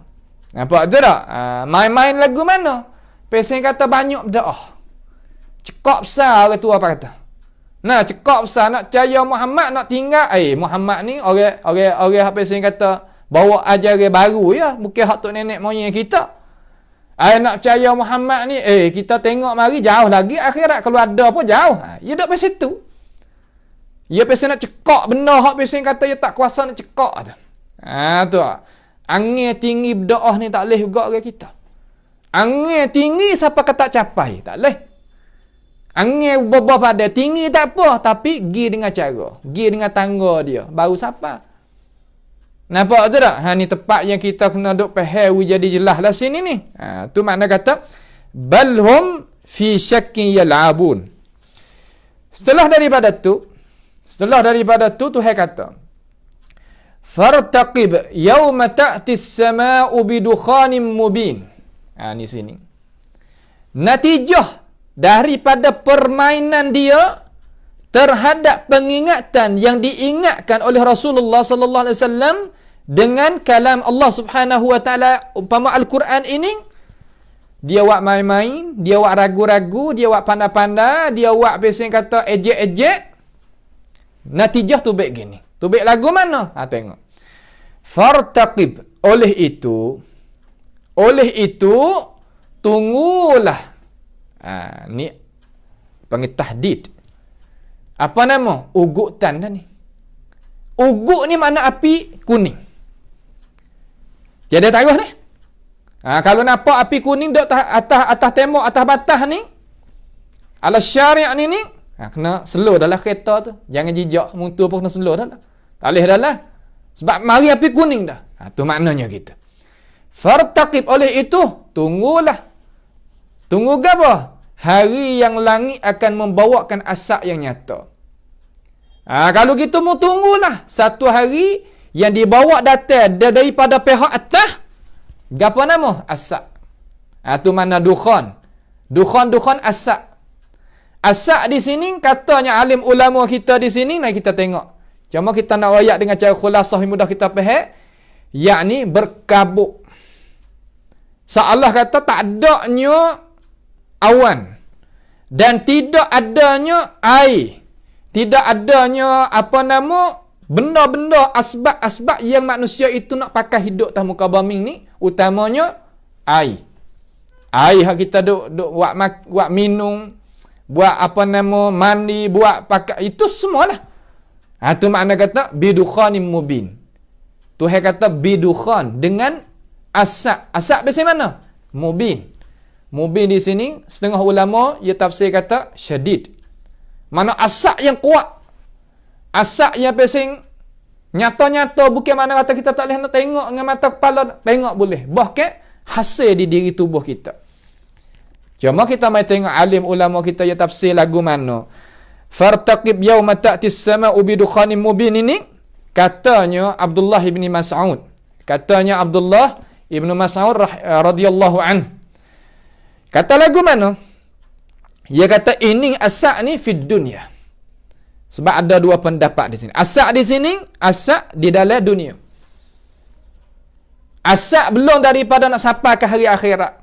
Nampak tu tak? Main-main lagu mana? Pesen kata banyak berdoa. Cekak besar orang tua apa kata. Nah, cekak besar nak percaya Muhammad, nak tinggal. Muhammad ni orang apa pesen kata bawa ajaran baru ya, bukan hak tok nenek moyang kita. Nak percaya Muhammad ni, kita tengok mari jauh lagi akhirat, kalau ada pun jauh. Ya dak pasal tu. Ya pesen nak cekak benda hak pesen kata ya tak kuasa nak cekak tu. Tu. Angin tinggi berdoa ni tak leh juga orang kita. Angin tinggi siapa kata capai, tak leh. Angin bebah pada tinggi tak apa, tapi gi dengan cara, gi dengan tangga dia, baru siapa. Nampak tu tak? Ni tepat yang kita kena duk faham jadi jelas lah sini ni. Tu makna kata balhum fi syakkin yal'abun. Setelah daripada tu Tuhan kata fartaqib yawma ta'ti as-samaa'u bidukhanin mubin. Ni sini. Natijah daripada permainan dia terhadap pengingatan yang diingatkan oleh Rasulullah sallallahu alaihi wasallam dengan kalam Allah Subhanahu wa taala umpama Al-Quran ini, dia buat main-main, dia buat ragu-ragu, dia buat pandai-pandai, dia buat pesen kata ejek-ejek. Natijah tu baik gini. Tu baik lagu mana? Tengok. Fartaqib. Oleh itu tunggulah. Ni panggil tahdid. Apa nama? Ugutan dah ni. Uguk ni makna api kuning. Jadi taruh ni. Kalau nampak api kuning duk atas tembok, atas batas ni, ala syari' ni kena slow dalam kereta tu. Jangan jijak, motor pun kena slow dah lah. Tak boleh dah lah. Sebab mari api kuning dah. Tu maknanya kita. Fartaqib, oleh itu tunggulah. Tunggu apa? Hari yang langit akan membawakan asap yang nyata. Kalau gitu mu tunggulah satu hari yang dibawa datang daripada pihak atas. Gapo nama? Asap. Tu mana dukhan. Dukhan asap. Asap di sini katanya alim ulama kita di sini, mari kita tengok. Cuma kita nak royak dengan cara khulasah mudah kita faham, yakni berkabut. Allah kata tak adanya awan dan tidak adanya air. Tidak adanya benda-benda asbab-asbab yang manusia itu nak pakai hidup atas muka bumi ni, utamanya air. Air yang kita duk buat minum, buat mandi, buat pakai, itu semualah. Tu makna kata bidukhanin mubin. Tuhan kata bidukhan dengan asap. Asap biasa mana? Mubin. Mubin di sini setengah ulama ia tafsir kata syadid. Mana asap yang kuat. Asap yang pesing nyata-nyata, bukan mana kata kita tak boleh nak tengok dengan mata kepala, tengok boleh. Bahkan hasil di diri tubuh kita. Cuma kita mai tengok alim ulama kita yang tafsir lagu mana. Fartaqib yawma ta'ti as-sama'u bidukhanin mubin ini katanya Abdullah ibn Mas'ud. Katanya Abdullah ibn Mas'ud radhiyallahu an. Kata lagu mana? Dia kata ini asap ni fid dunya. Sebab ada dua pendapat di sini. Asap di sini, asap di dalam dunia. Asap belum daripada nak sampai ke hari akhirat.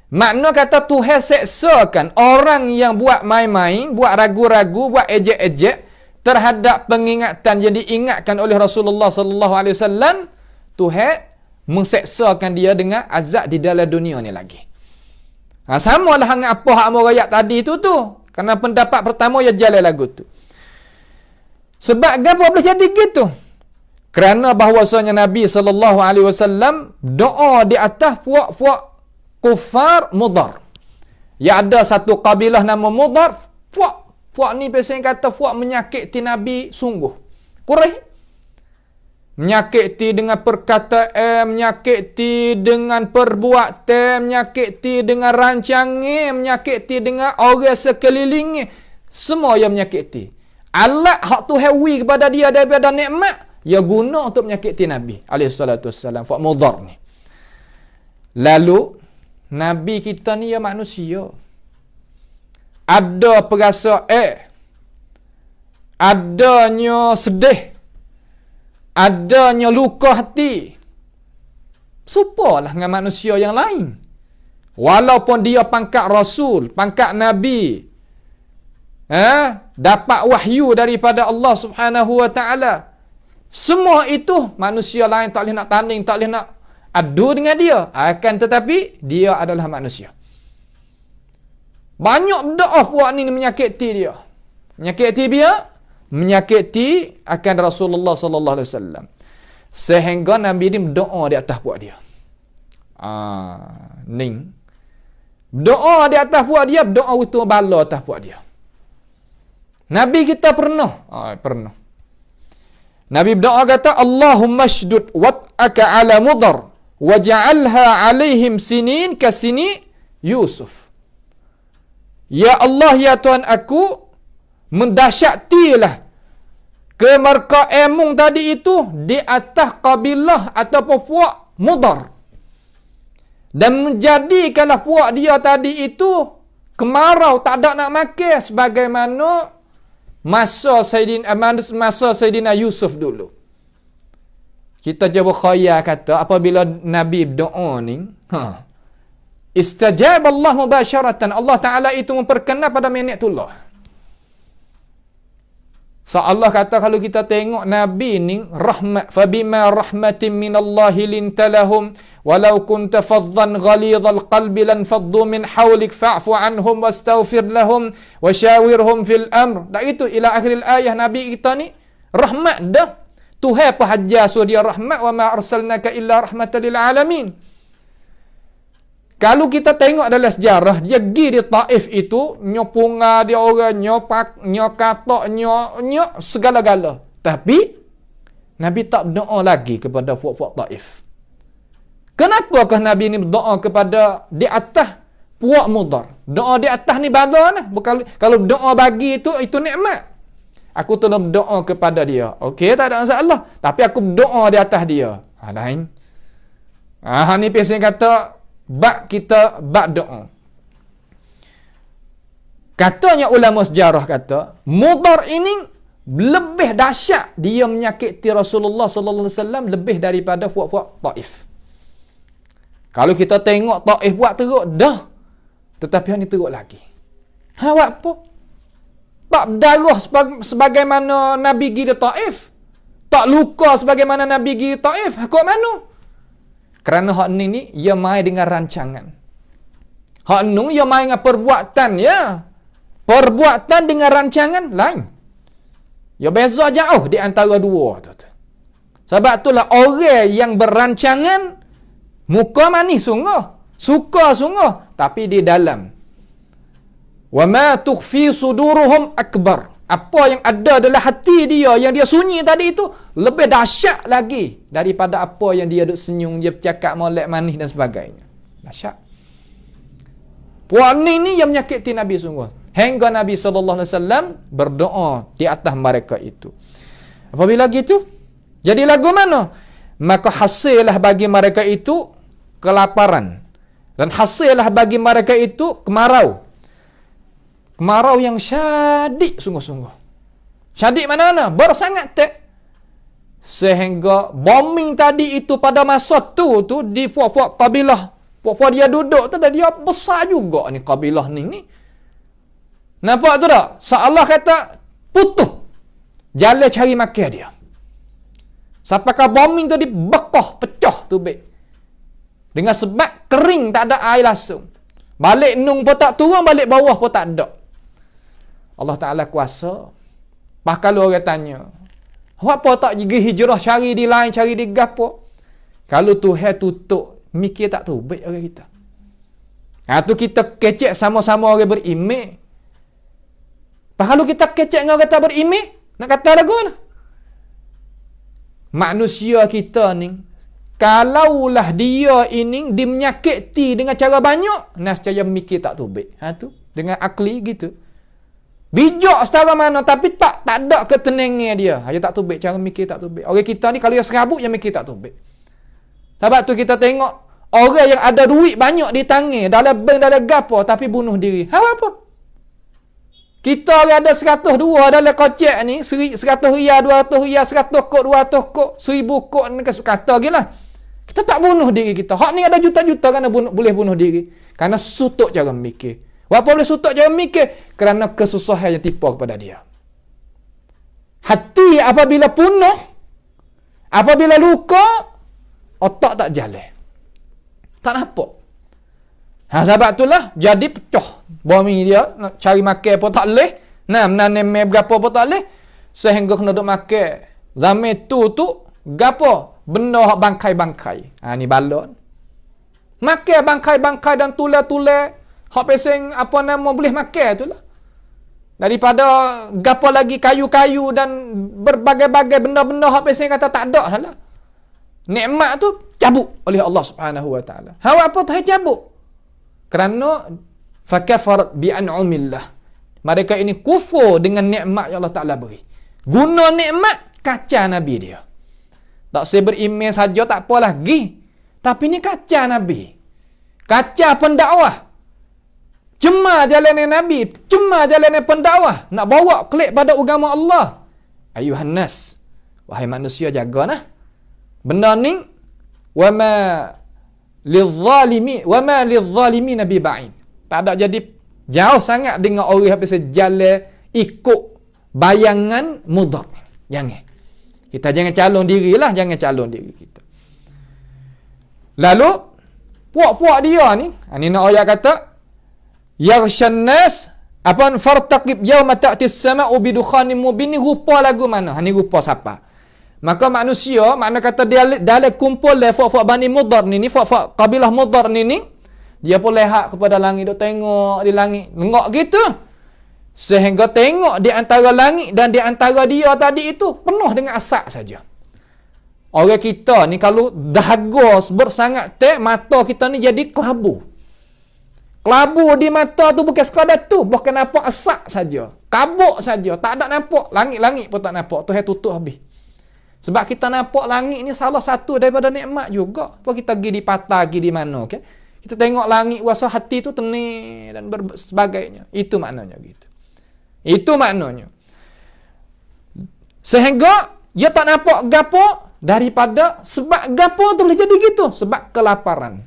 Makna kata Tuhan seksakan orang yang buat main-main, buat ragu-ragu, buat ejek-ejek terhadap pengingatan yang diingatkan oleh Rasulullah sallallahu alaihi wasallam. Tuhan mengseksakan dia dengan azab di dalam dunia ni lagi. Sama lah dengan apa hak merayak tadi tu. Kerana pendapat pertama yang jalan lagu tu. Sebab apa boleh jadi gitu? Kerana bahawasanya Nabi SAW doa di atas puak-puak kufar Mudar. Ya ada satu kabilah nama Mudar. Puak ni biasanya kata puak menyakiti Nabi sungguh. Quraisy. Menyakiti dengan perkataan, menyakiti dengan perbuatan, menyakiti dengan rancangan, menyakiti dengan orang sekelilingnya. Semua yang menyakiti. Alat hak Tuhan wi kepada dia daripada nikmat, ia guna untuk menyakiti Nabi alaihissalam. Fak mudhar ni. Lalu Nabi kita ni ya manusia. Ada perasaan, adanya sedih, adanya luka hati. Serupalah dengan manusia yang lain. Walaupun dia pangkat rasul, pangkat nabi, dapat wahyu daripada Allah Subhanahu wa taala. Semua itu manusia lain tak boleh nak tanding, tak boleh nak adu dengan dia. Akan tetapi dia adalah manusia. Banyak doa puak ni menyakiti dia. Menyakiti dia, menyakiti akan Rasulullah sallallahu alaihi wasallam. Sehingga Nabi ni berdoa di atas puak dia. Ning. Doa di atas puak dia, doa untuk bala atas puak dia. Nabi kita pernah. Pernah. Nabi berdoa kata, Allahumma shdud wat'aka ala mudar, waja'alha alaihim sinin kasini Yusuf. Ya Allah, ya Tuhan aku, mendahsyatilah kemerka emung tadi itu di atas kabilah ataupun puak Mudar. Dan menjadikanlah puak dia tadi itu kemarau, tak ada nak makan sebagaimana masa Sayyidina Yusuf dulu. Kita cuba khayal kata apabila Nabi berdoa ni, istajab Allah mubasharatan. Allah Ta'ala itu memperkenan pada minit itulah. Allah kata kalau kita tengok Nabi ni rahmat, fabima rahmatin minallahi lintalahum walau kunta faddan ghalidhal qalbi lan faddu min hawlik fa'fu anhum wastaghfir lahum washawirhum fil amr. Dah itu ila akhiril ayah. Nabi kita ni rahmat dah. Tuhan pahaja so dia rahmat, wa ma arsalnaka illa rahmatan lil alamin. Kalau kita tengok dalam sejarah, dia pergi di Taif itu, nyopunga dia orang, nyokatok, nyok, segala-gala. Tapi, Nabi tak berdoa lagi kepada puak-puak Taif. Kenapakah Nabi ni berdoa kepada di atas puak Mudar? Doa di atas ni bala lah. Kalau doa bagi itu nikmat. Aku tolong berdoa kepada dia. Okey, tak ada masalah. Tapi aku berdoa di atas dia. Lain. Ni biasanya kata, kita doa. Katanya ulama sejarah kata, Mudar ini lebih dahsyat dia menyakiti Rasulullah sallallahu alaihi wasallam lebih daripada puak-puak Taif. Kalau kita tengok Taif buat teruk dah, tetapi ni teruk lagi. Buat apa? Tak berdarah sebagaimana Nabi pergi di Taif. Tak luka sebagaimana Nabi pergi di Taif. Kok mana? Kerana hak ni ia main dengan rancangan. Hak nun ia main dengan perbuatan ya. Perbuatan dengan rancangan lain. Ya beza jauh di antara dua tu. Sebab itulah orang yang berancangan muka manis sungguh, suka sungguh, tapi di dalam wa ma tukhfi suduruhum akbar. Apa yang ada dalam hati dia, yang dia sunyi tadi itu, lebih dahsyat lagi daripada apa yang dia duk senyum, dia bercakap molek manis dan sebagainya. Dahsyat. Puak ni yang menyakiti Nabi sungguh. Hingga Nabi SAW berdoa di atas mereka itu. Apabila gitu, jadi lagu mana? Maka hasillah bagi mereka itu kelaparan. Dan hasillah bagi mereka itu kemarau. Kemarau yang syadid sungguh-sungguh. Syadid mana-mana? Bersangat tak. Sehingga bombing tadi itu pada masa tu di puak-puak kabilah. Puak-puak dia duduk tu, dia besar juga ni kabilah ni. Nampak tu tak? Allah kata, putuh. Jalan cari makan dia. Sampaikan bombing tu dibekah, pecah tu baik. Dengan sebab kering, tak ada air langsung. Balik nung pun tak turun, balik bawah pun tak ada. Allah Ta'ala kuasa. Bah kalau orang tanya, apa tak pergi hijrah cari di lain, cari di gapo? Kalau Tuhan tutup, mikir tak tu baik orang kita. Tu kita kecek sama-sama orang beriman. Bah kalau kita kecek dengan orang tak beriman, nak kata lagu mana? Manusia kita ni, kalaulah dia ini dimenyakiti dengan cara banyak, nescaya mikir tak tu baik. Tu dengan akli gitu. Bijak setara mana, tapi tak ada ketenangan dia. Dia tak tu baik, cara mikir tak tu baik. Orang kita ni kalau dia serabut, dia mikir tak tu baik. Sebab tu kita tengok orang yang ada duit banyak di tangan, dalam bank, dalam gapo, tapi bunuh diri. Apa? Kita ada 102 dalam kocek ni, 100 riyal, 200 riyal, 100 kok, 200 kok, 1000 kok, ni kata gila. Kita tak bunuh diri kita. Hak ni ada juta-juta kerana boleh bunuh diri. Kerana sutuk cara mikir. Apa boleh sutuk cara mikir? Kerana kesusahan yang tipu kepada dia. Hati apabila punah, apabila luka, otak tak jalan. Tak nampak. Sebab itulah jadi pecah. Bumi dia nak cari makan pun tak boleh. Menanam berapa pun tak boleh. Sehingga kena duk makan. Zaman tu gapo? Benda hak bangkai-bangkai. Ni balon. Makan bangkai-bangkai dan tular-tular. Hak pesing apa nama boleh makan itulah. Daripada gapo lagi kayu-kayu dan berbagai-bagai benda-benda hak pesing kata tak ada lah. Nikmat tu cabut oleh Allah Subhanahu wa taala. Hawa apa tu cabut? Kerana fakafarat bi an'umillah. Mereka ini kufur dengan nikmat yang Allah Taala beri. Guna nikmat kacau Nabi dia. Tak saya berimej saja tak apa lagi. Tapi ni kacau Nabi. Kacau pendakwah. Cemar jalan Nabi, cemar jalan pendakwah, nak bawa klik pada agama Allah. Ayuhan nas, wahai manusia jagalah. Benda ni wama lizzalimin bi ba'in. Tak ada jadi jauh sangat dengan orang habis jalan ikut bayangan mudar. Jangan. Kita jangan calon dirilah, jangan calon diri kita. Lalu puak-puak dia ni nak ayat kata yaghshan nas apa fartaqib yauma ta'ti as-sama'u bidukhanin mubin. Rupa lagu mana? Ni rupa siapa? Maka manusia, makna kata dia dalam kumpul le fak-fak Bani Mudar ni, fak-fak kabilah Mudar ni, dia pun lihat kepada langit, duk tengok di langit, tengok gitu. Sehingga tengok di antara langit dan di antara dia tadi itu penuh dengan asap saja. Orang kita ni kalau dahaga bersangat mata kita ni jadi kelabu. Kelabu di mata tu bukan sekadar tu, bukan nampak asap saja. Kabuk saja, tak ada nampak. Langit-langit pun tak nampak. Tuhan tutup habis. Sebab kita nampak langit ni salah satu daripada nikmat juga. Apa kita pergi di patah, pergi di mana, okay? Kita tengok langit, rasa hati tu tenang dan sebagainya. Itu maknanya gitu. Itu maknanya. Sehingga dia tak nampak gapo daripada sebab gapo tu boleh jadi gitu. Sebab kelaparan.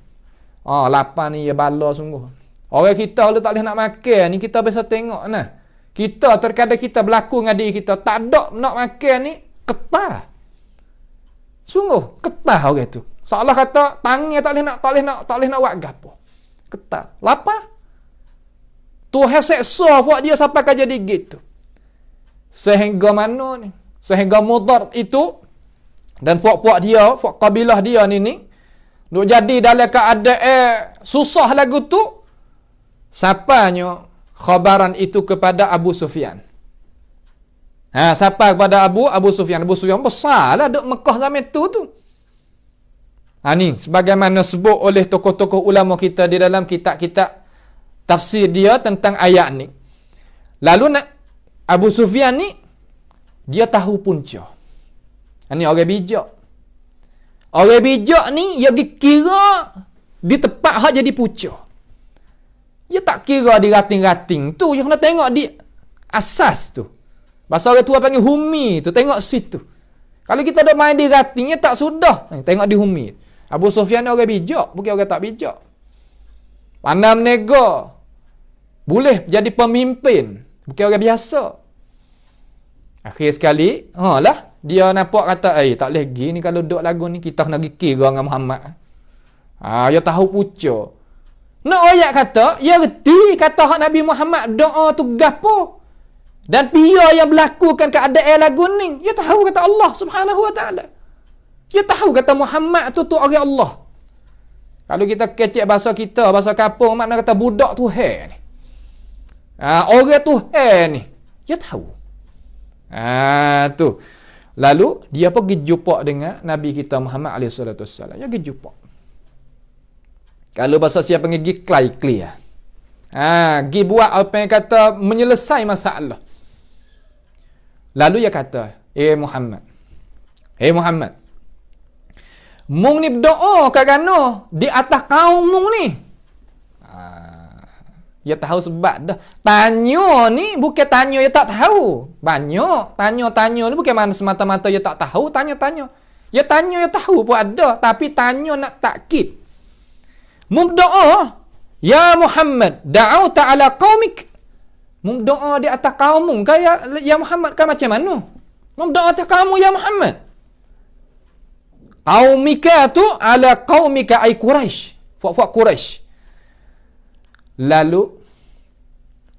Lapar ni ya bala sungguh. Orang kita kalau tak boleh nak makan ni kita biasa tengok nah. Kita terkadang kita berlaku dengan diri kita tak ada nak makan ni ketah. Sungguh ketah orang tu. Seolah kata tangan tak boleh nak buat gapo. Ketah. Lapar. Tuhan seksa buat dia sampai ke jadi gitu. Sehingga mana ni? Sehingga Mudar itu dan puak-puak dia, puak kabilah dia ni duk jadi dalam keadaan susah lagu tu. Sapanya khabaran itu kepada Abu Sufyan. Siapa kepada Abu Sufyan? Abu Sufyan besar lah duk Mekah zaman tu. Ni sebagaimana sebut oleh tokoh-tokoh ulama kita di dalam kitab-kitab tafsir dia tentang ayat ni. Lalu Abu Sufyan ni dia tahu punca. Ni orang bijak. Orang bijak ni dia kira di tempat hak jadi punca. Dia tak kira di rating-rating tu, dia kena tengok di asas tu. Bahasa orang tua panggil humi tu, tengok situ. Kalau kita dah main di rating, dia tak sudah. Tengok di humi. Abu Sufyan ni orang bijak, bukan orang tak bijak. Pandai menega. Boleh jadi pemimpin, bukan orang biasa. Akhir sekali, dia nampak kata, tak boleh pergi ni kalau duduk lagu ni, kita kena pergi kira dengan Muhammad. Dia tahu pucuk. Nak ayat kata, dia reti kata hak Nabi Muhammad doa tu gapo. Dan dia yang berlakukan keadaan lagu ni, dia tahu kata Allah Subhanahu wa taala. Dia tahu kata Muhammad tu orang Allah. Kalau kita kecek bahasa kita, bahasa kampung, makna kata budak Tuhan ni. Orang Tuhan ni, dia tahu. Tu. Lalu dia pergi jumpa dengan Nabi kita Muhammad alaihi salatu wasallam. Dia pergi jumpa. Kalau bahasa siapa pergi clear. Pergi buat apa yang kata menyelesai masalah. Lalu dia kata, Muhammad. Mung ni berdoa kerana di atas kaum mung ni. Dia tahu sebab dah. Tanya ni bukan tanya dia tak tahu. Banyak tanya-tanya ni bukan mana semata-mata dia tak tahu, tanya-tanya. Ya tanya, ya tahu pun ada. Tapi tanya nak takkid. Berdoa, ya Muhammad, da'auta ala qaumik. Berdoa di atas kaummu. Ya Muhammad kan macam mana? Berdoa atas kamu, ya Muhammad. Qaumika tu ala qaumika ay Quraisy. Fuak-fuak Quraisy. Lalu,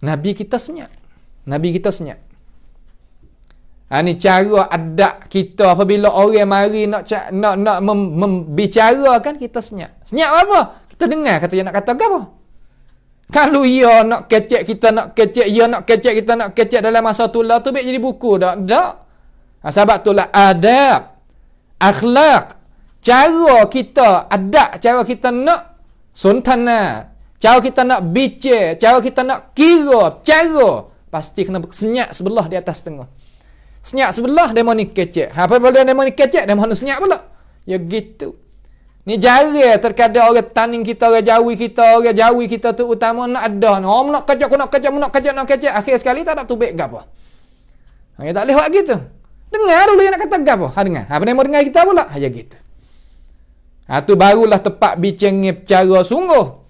Nabi kita senyap. Ini cara adat kita apabila orang mari nak membicarakan, kita senyap. Senyap apa? Kita dengar kata dia nak kata apa. Kalau ia nak kecek, kita nak kecek, ia nak kecek, kita nak kecek dalam masa tu lah, tu baik jadi buku dah. Tak. Sebab itulah adab, akhlak, cara kita, adat, cara kita nak suntana, cara kita nak bicara, cara kita nak kira, cara, pasti kena senyap sebelah di atas tengah. Senyap sebelah, dia mau ni kecek. Apabila dia mau ni kecek, dia mau senyap pula. Ya gitu. Ni jarang terkadang orang tanding kita, orang jauhi kita tu utama nak ada. Orang nak kecek. Akhir sekali tak ada tu baik gapo. Ya tak boleh buat gitu. Dengar dulu yang nak kata gapo. Dengar. Apa dia mau dengar kita pula? Ya gitu. Tu barulah tepat bicara cara sungguh.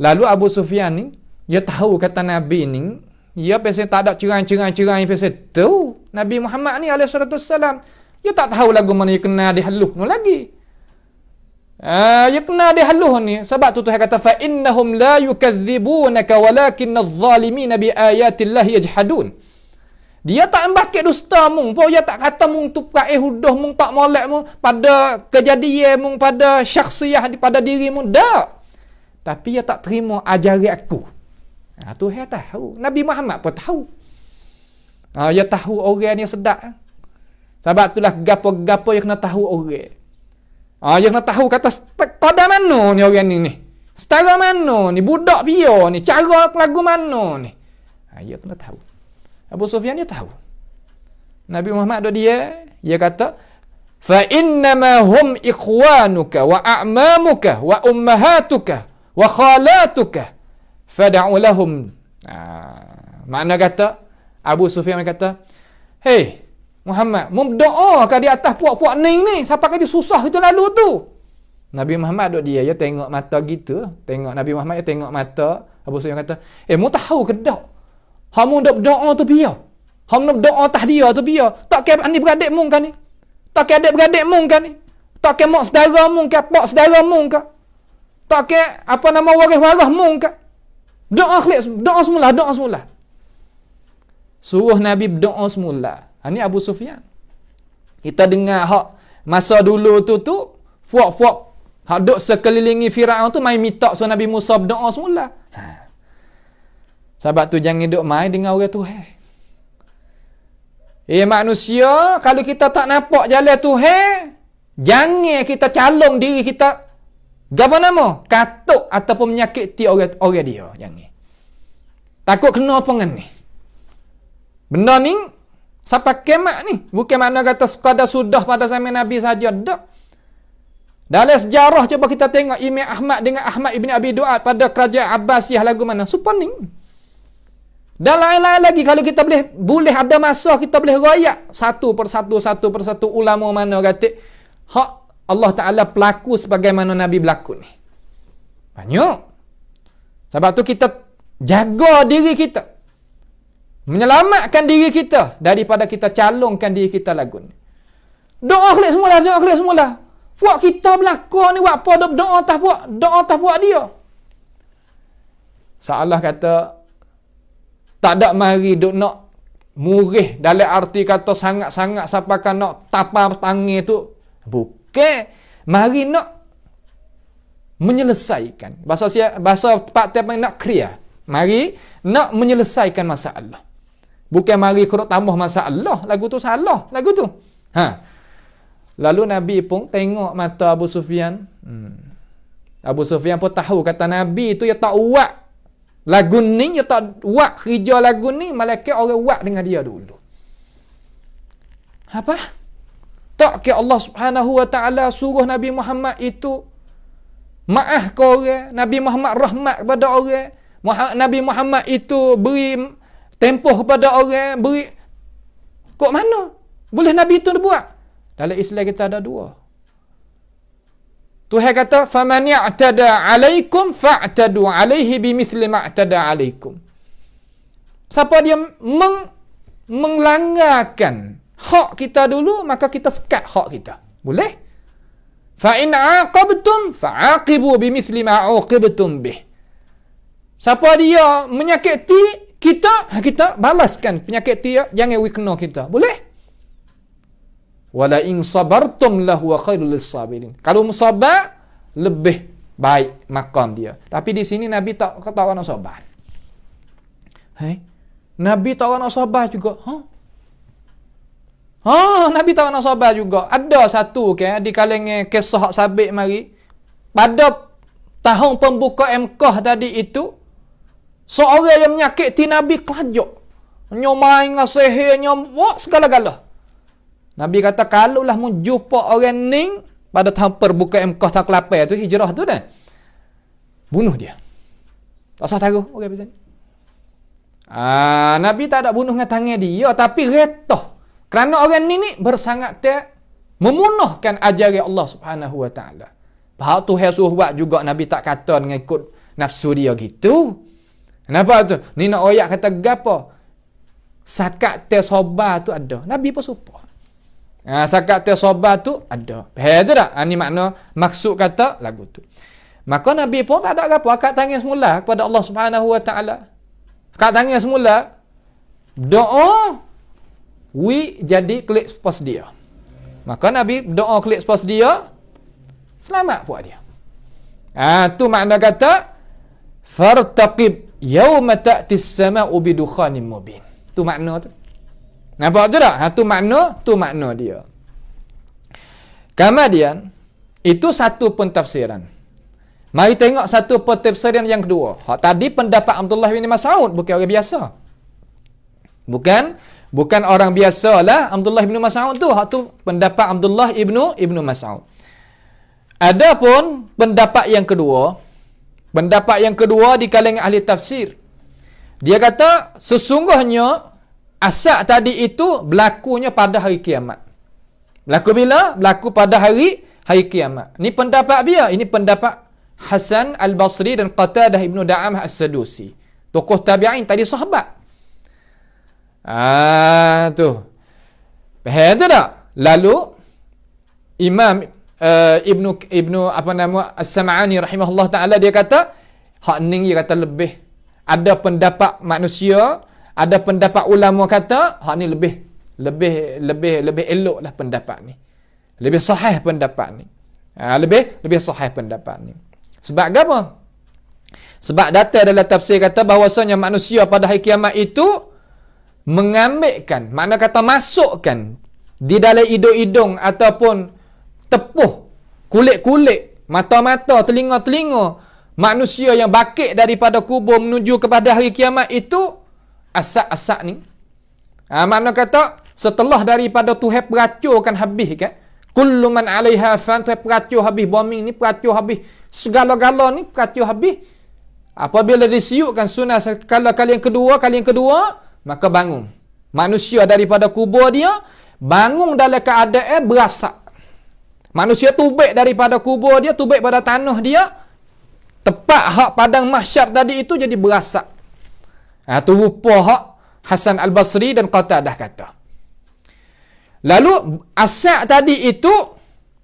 Lalu Abu Sufyan ni, dia tahu kata Nabi ni, dia pasal tak ada cerai pasal tu. Nabi Muhammad ni alaihi salatu wassalam, dia tak tahu lagu mana dia kena dihaluh no lagi. Dia kena dihaluh ni. Sebab tu Tuhan kata fa innahum la yukadzibunaka walakin adh-dhalimina bi ayatillahi yajhadun. Dia tak embakit dusta mung, pun dia tak kata mung tu pakai huduh mung tak molek mung pada kejadian mung pada syakhsiah pada diri mung dak. Tapi dia tak terima ajaran aku. Tuhan tahu. Nabi Muhammad pun tahu. Dia tahu orang ni sedap. Sebab itulah gapo-gapo yang kena tahu orang. Yang kena tahu kata pada mana ni orang ni. Setara mana ni. Budak pia ni. Cara lagu mana ni. Dia kena tahu. Abu Sufyan dia tahu. Nabi Muhammad dia kata fa innama hum ikhwanuka wa a'mamuka wa ummahatuka wa khalatuka fad'u lahum. Makna kata Abu Sufyan kata, "Hey Muhammad, berdoa di atas puak-puak ni siapa kali susah itu lalu tu." Nabi Muhammad dia tengok mata gitu, tengok Nabi Muhammad dia tengok mata. Abu Sufyan kata, mu tahu ke dak? Hamu nak berdoa tu biar. Hamu nak berdoa atas dia tu biar. Tak kira ni beradik mung kan ni? Tak kira adik beradik mung kan ni? Tak kira mak saudara mung ke, pak saudara mung ke? Tak kira apa nama waris-waris mung ke? Doa semula. Suruh Nabi berdoa semula. Ini Abu Sufyan. Kita dengar hak masa dulu tu fuak-fuak hak duk sekelilingi Firaun tu main minta suruh Nabi Musa berdoa semula. Sebab tu jangan duk main dengan orang Tuhan. Manusia, kalau kita tak nampak jalan Tuhan, jangan kita calong diri kita apa nama? Katuk ataupun menyakiti orang dia. Jangan. Takut kena apa dengan ni. Benda ni sampai kiamat ni. Bukan makna kata sekadar sudah pada zaman Nabi saja. Tak. Dalam sejarah cuba kita tengok Imam Ahmad dengan Ahmad ibn Abi Du'ad pada kerajaan Abbasiyah lagu mana. Supaning. Dan lain-lain lagi kalau kita boleh ada masa kita boleh royak satu persatu ulama mana kata hak Allah Ta'ala pelaku sebagaimana Nabi berlaku ni. Banyak. Sebab tu kita jaga diri kita. Menyelamatkan diri kita daripada kita calongkan diri kita lagu ni. Doa klik semula. Puak kita berlaku ni buat apa doa tak puak dia. Salah kata tak ada mari duk nak murih dalam arti kata sangat-sangat siapa nak tapar tangan tu. Bukan. Mari nak menyelesaikan. Bahasa Pak Tiap nak clear. Mari nak menyelesaikan masalah. Bukan mari keruk tambah masalah. Lagu tu salah. Lagu tu. Lalu Nabi pun tengok mata Abu Sufyan. Abu Sufyan pun tahu kata Nabi tu dia tak uat. Lagu ni dia tak uat kerja lagu ni. Malaikat orang uat dengan dia dulu. Apa? Tak ke Allah Subhanahu Wa Ta'ala suruh Nabi Muhammad itu maaf ke orang. Nabi Muhammad rahmat kepada orang. Nabi Muhammad itu beri tempoh kepada orang. Kok mana? Boleh Nabi itu buat? Dalam Islam kita ada dua. Tuhan kata, "Faman ya'tada 'alaikum fa'tadu 'alaihi bimithli ma'tada 'alaikum." Siapa dia melanggarkan hak kita dulu, maka kita sekat hak kita. Boleh? Fa in 'aqabtum fa'aqibu bimithli ma 'uqibtum bih. Siapa dia menyakiti kita balaskan penyakit dia, jangan kena kita. Boleh? Wala in sabartum lahu khairul lisabirin. Kalau sabar lebih baik makam dia. Tapi di sini Nabi tak kata orang sabar. Nabi tak orang sabar juga. Nabi tak orang sabar juga. Ada satu di kalangan kisah sabit mari. Pada tahun pembuka Mekah tadi itu, seorang yang menyakiti Nabi kelajak. Nyomai ngasih buat segala-gala. Nabi kata, kalaulah mu jumpa orang ni pada tahun perbukaan Mekah tahun ke-8 tu, hijrah tu dah, bunuh dia. Tak usah taruh orang macam ni. Nabi tak ada bunuh dengan tangan dia, tapi retah. Kerana orang ni bersangat memunuhkan ajaran Allah Subhanahu Wa Taala. Bahak Tuhan suruh buat juga, Nabi tak kata dengan ikut nafsu dia gitu. Kenapa tu? Ni nak oyak kata gapo? Sakat sabar tu ada. Nabi pun supaya. Sakat sabar tu ada. Faham tu tak? Ni makna maksud kata lagu tu. Maka Nabi pun tak ada apa, akad tangan semula kepada Allah Subhanahu Wa Taala. Akad tangan semula, doa jadi klik pos dia. Maka Nabi doa klik pos dia, selamat buat dia. Tu makna kata fartaqib yauma ta'tis sama'u bidukhanin mubin. Tu makna tu. Nampak tu tak? Tu makna dia. Kemudian, itu satu pentafsiran. Mari tengok satu pentafsiran yang kedua. Tadi pendapat Abdullah bin Mas'ud, bukan orang biasa. Bukan orang biasa lah Abdullah bin Mas'ud tu. Tu pendapat Abdullah ibnu Mas'ud. Adapun pendapat yang kedua di kalangan ahli tafsir, dia kata sesungguhnya asal tadi itu berlakunya pada hari kiamat. Berlaku bila? Berlaku pada hari kiamat. Ini pendapat dia. Ini pendapat Hasan Al-Basri dan Qatadah Ibnu Da'amah As-Sadusi. Tokoh tabi'in tadi sahabat. Tu. Faham tu tak? Lalu Imam Ibnu As-Sam'ani rahimahullah taala dia kata hak ni dia kata lebih ada pendapat manusia, ada pendapat ulama kata hak ni lebih elok lah pendapat ni. Lebih sahih pendapat ni. Lebih sahih pendapat ni. Sebab apa? Sebab datang dalam tafsir kata bahawasanya manusia pada hari kiamat itu mengambilkan, makna kata masukkan di dalam hidung-hidung ataupun tepuh, kulit-kulit, mata-mata, telinga-telinga manusia yang bangkit daripada kubur menuju kepada hari kiamat itu asap-asap ni. Makna kata setelah daripada Tuhan peracurkan habis kan. Kullu man 'alaiha fan, Tuhan peracur habis, bumi ni peracur habis, segala-gala ni peracur habis. Apabila disiupkan sunat kali yang kedua, maka bangun. Manusia daripada kubur dia bangun dalam keadaan berasap. Manusia tubik daripada kubur dia, tubik pada tanah dia, tepat hak padang mahsyar tadi itu jadi berasap. Tu rupa hak Hasan Al-Basri dan Qatadah kata. Lalu asap tadi itu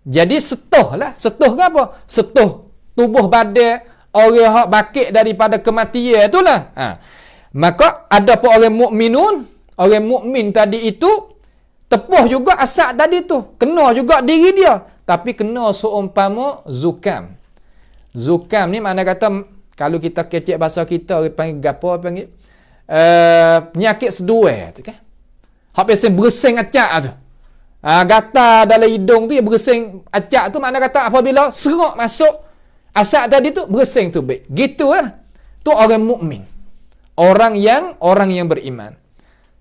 jadi setuh lah. Setuh ke apa? Setuh tubuh badan orang hak bakit daripada kematian itulah. Maka ada pun orang mukmin tadi itu tepuh juga asap tadi tu, kena juga diri dia, tapi kena seumpama zukam. Zukam ni makna kata kalau kita kecek bahasa kita panggil gapo panggil penyakit sedua tu kan. Hak biasa bersing acak tu. Gatal dalam hidung tu, bersing acak tu makna kata apabila serok masuk asap tadi tu bersing tu baik. Gitu lah. Tu orang mukmin. Orang yang beriman.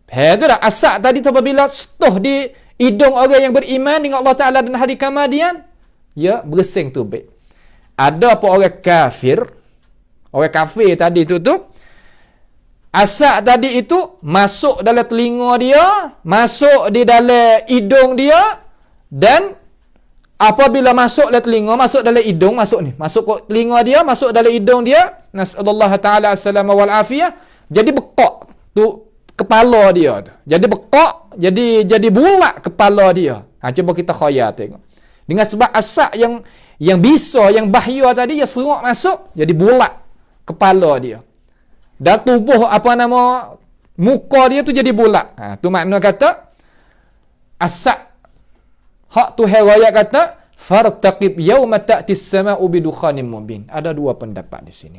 Tu dah asap tadi tu apabila setuh di hidung orang yang beriman dengan Allah Taala dan hari kemudian, ya bersing tu baik. Ada apa orang kafir tadi tu asap tadi itu masuk dalam telinga dia, masuk di dalam hidung dia, Dan apabila masuk dalam telinga, masuk dalam hidung, masuk ke telinga dia, masuk dalam hidung dia, nasallallahu taala as-salama wal afiyah, jadi bekak tu kepala dia tu. Jadi bekak, jadi bulat kepala dia. Cuba kita khayal tengok. Dengan sebab asap yang bisa, yang bahaya tadi, dia serok masuk, jadi bulat kepala dia. Dan tubuh muka dia tu jadi bulat. Tu makna kata asap. Hak tu riwayat kata fartaqib yauma ta'tis sama'u bidukhanin mubin. Ada dua pendapat di sini.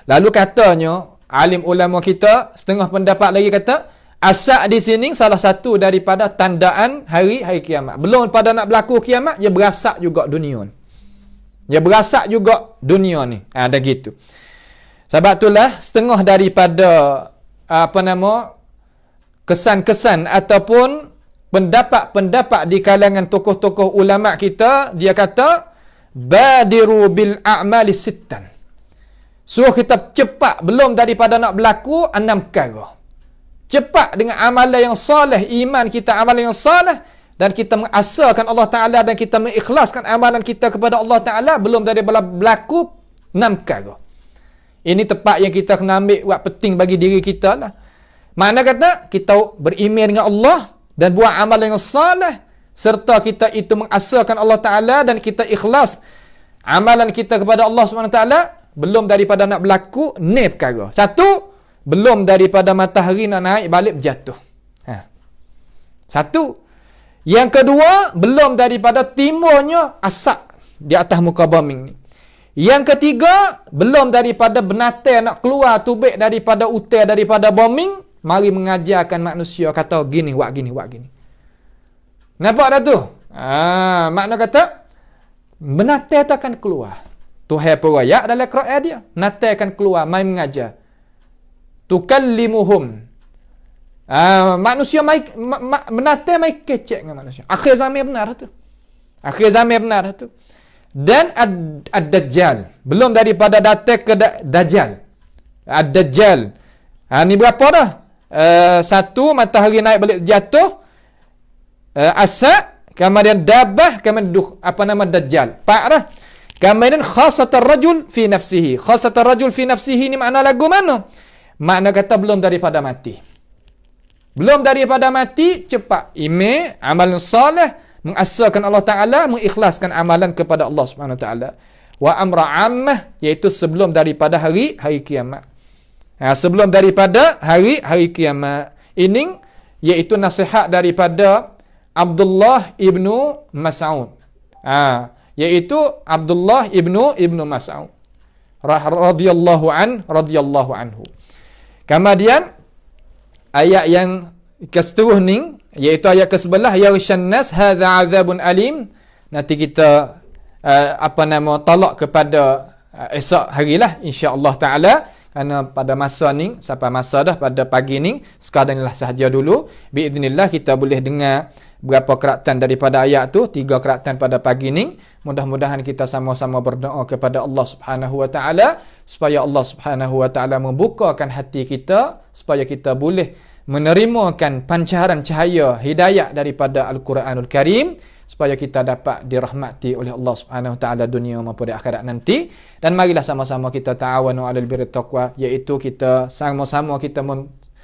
Lalu katanya alim ulama kita setengah pendapat lagi kata asap di sini salah satu daripada tandaan hari kiamat. Belum pada nak berlaku kiamat, dia berasak juga dunia ni. Dia berasak juga dunia ni. Ada gitu. Sebab itulah setengah daripada kesan-kesan ataupun pendapat-pendapat di kalangan tokoh-tokoh ulama kita, dia kata badiru bil a'mali sittan. Suruh kita cepat belum daripada nak berlaku 6 perkara. Cepat dengan amalan yang soleh, iman kita amalan yang soleh, dan kita mengasalkan Allah Ta'ala dan kita mengikhlaskan amalan kita kepada Allah Ta'ala belum daripada berlaku 6 perkara. Ini tepat yang kita kena ambil buat penting bagi diri kita lah. Makna kata kita beriman dengan Allah dan buat amalan yang salih, serta kita itu mengasalkan Allah Ta'ala dan kita ikhlas amalan kita kepada Allah SWT, belum daripada nak berlaku ni perkara. Satu, belum daripada matahari nak naik balik berjatuh. Satu. Yang kedua, belum daripada timbulnya asap di atas muka bumi ni. Yang ketiga, belum daripada binatang nak keluar tubik daripada utai daripada bombing, mari mengajarkan manusia kata gini, buat gini, buat gini. Nampak dah tu? Makna kata binatang tu akan keluar. Tuhai perayat dalam Quran dia. Binatang akan keluar, mai mengajar. Tukallimuhum. Manusia mai binatang mai kecek dengan manusia. Akhir zaman benar tu. Akhir zaman benar tu. Dan ad-dajjal. Belum daripada datang ke dajjal. Ad-dajjal. Ni berapa dah? Satu, matahari naik balik jatuh. Asap. Kemudian dabah. Kemudian dajjal. 4 dah. Kemudian khasatar rajul fi nafsihi. Khasatar rajul fi nafsihi ni makna lagu mana? Makna kata belum daripada mati. Belum daripada mati, cepat iman, amalan soleh, mengasalkan Allah Ta'ala, mengikhlaskan amalan kepada Allah Subhanahu Wa Ta'ala. Wa amra ammah, iaitu sebelum daripada hari kiamat. Sebelum daripada hari kiamat. Ini iaitu nasihat daripada Abdullah ibnu Mas'ud. Iaitu Abdullah ibnu Mas'ud radhiyallahu anhu. Kemudian ayat yang ke-10 ni, iaitu ayat ke-11, yaghshan nas hadza azabun alim. Nanti kita talak kepada esok harilah insya-Allah taala, kerana pada masa ni sampai masa dah pada pagi ni sekadar inilah sahaja dulu. Biiznillah kita boleh dengar berapa keratan daripada ayat tu, 3 keratan pada pagi ni. Mudah-mudahan kita sama-sama berdoa kepada Allah Subhanahu Wa Taala supaya Allah Subhanahu Wa Taala membukakan hati kita supaya kita boleh menerimakan pancaran cahaya hidayah daripada Al-Quranul Karim, supaya kita dapat dirahmati oleh Allah Subhanahu Wa Taala dunia maupun di akhirat nanti. Dan marilah sama-sama kita ta'awanu 'alal birri taqwa, iaitu kita sama-sama kita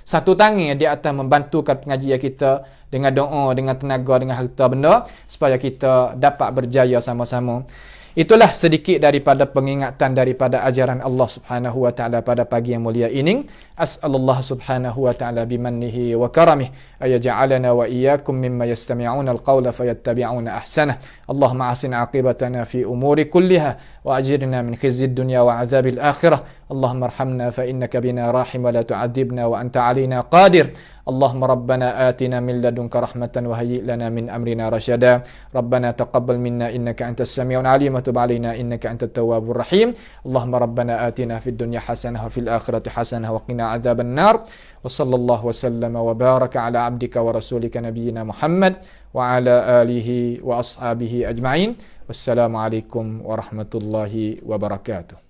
satu tangan di atas membantukan pengajian kita dengan doa, dengan tenaga, dengan harta benda, supaya kita dapat berjaya sama-sama. Itulah sedikit daripada pengingatan daripada ajaran Allah Subhanahu Wa Taala pada pagi yang mulia ini. As'alullah Subhanahu Wa Taala bimannihi wa karamih ayaj'alana wa iyyakum mimma yastami'una al-qawla fayattabi'una ahsanah. Allahumma asin 'aqibatana fi umuri kulliha wa ajirna min khizyid dunya wa 'adzabil akhirah. Allahumma arhamna fa innaka bina rahim wa la tu'adzibna wa anta 'alaina qadir. اللهم ربنا آتنا من لدنك رحمة وهيئ لنا من أمرنا رشدا ربنا تقبل منا إنك أنت السميع العليم وتب علينا إنك أنت التواب الرحيم اللهم ربنا آتنا في الدنيا حسنة وفي الآخرة حسنة وقنا عذاب النار وصلى الله وسلم وبارك على عبدك ورسولك نبينا محمد وعلى آله وأصحابه أجمعين والسلام عليكم ورحمة الله وبركاته.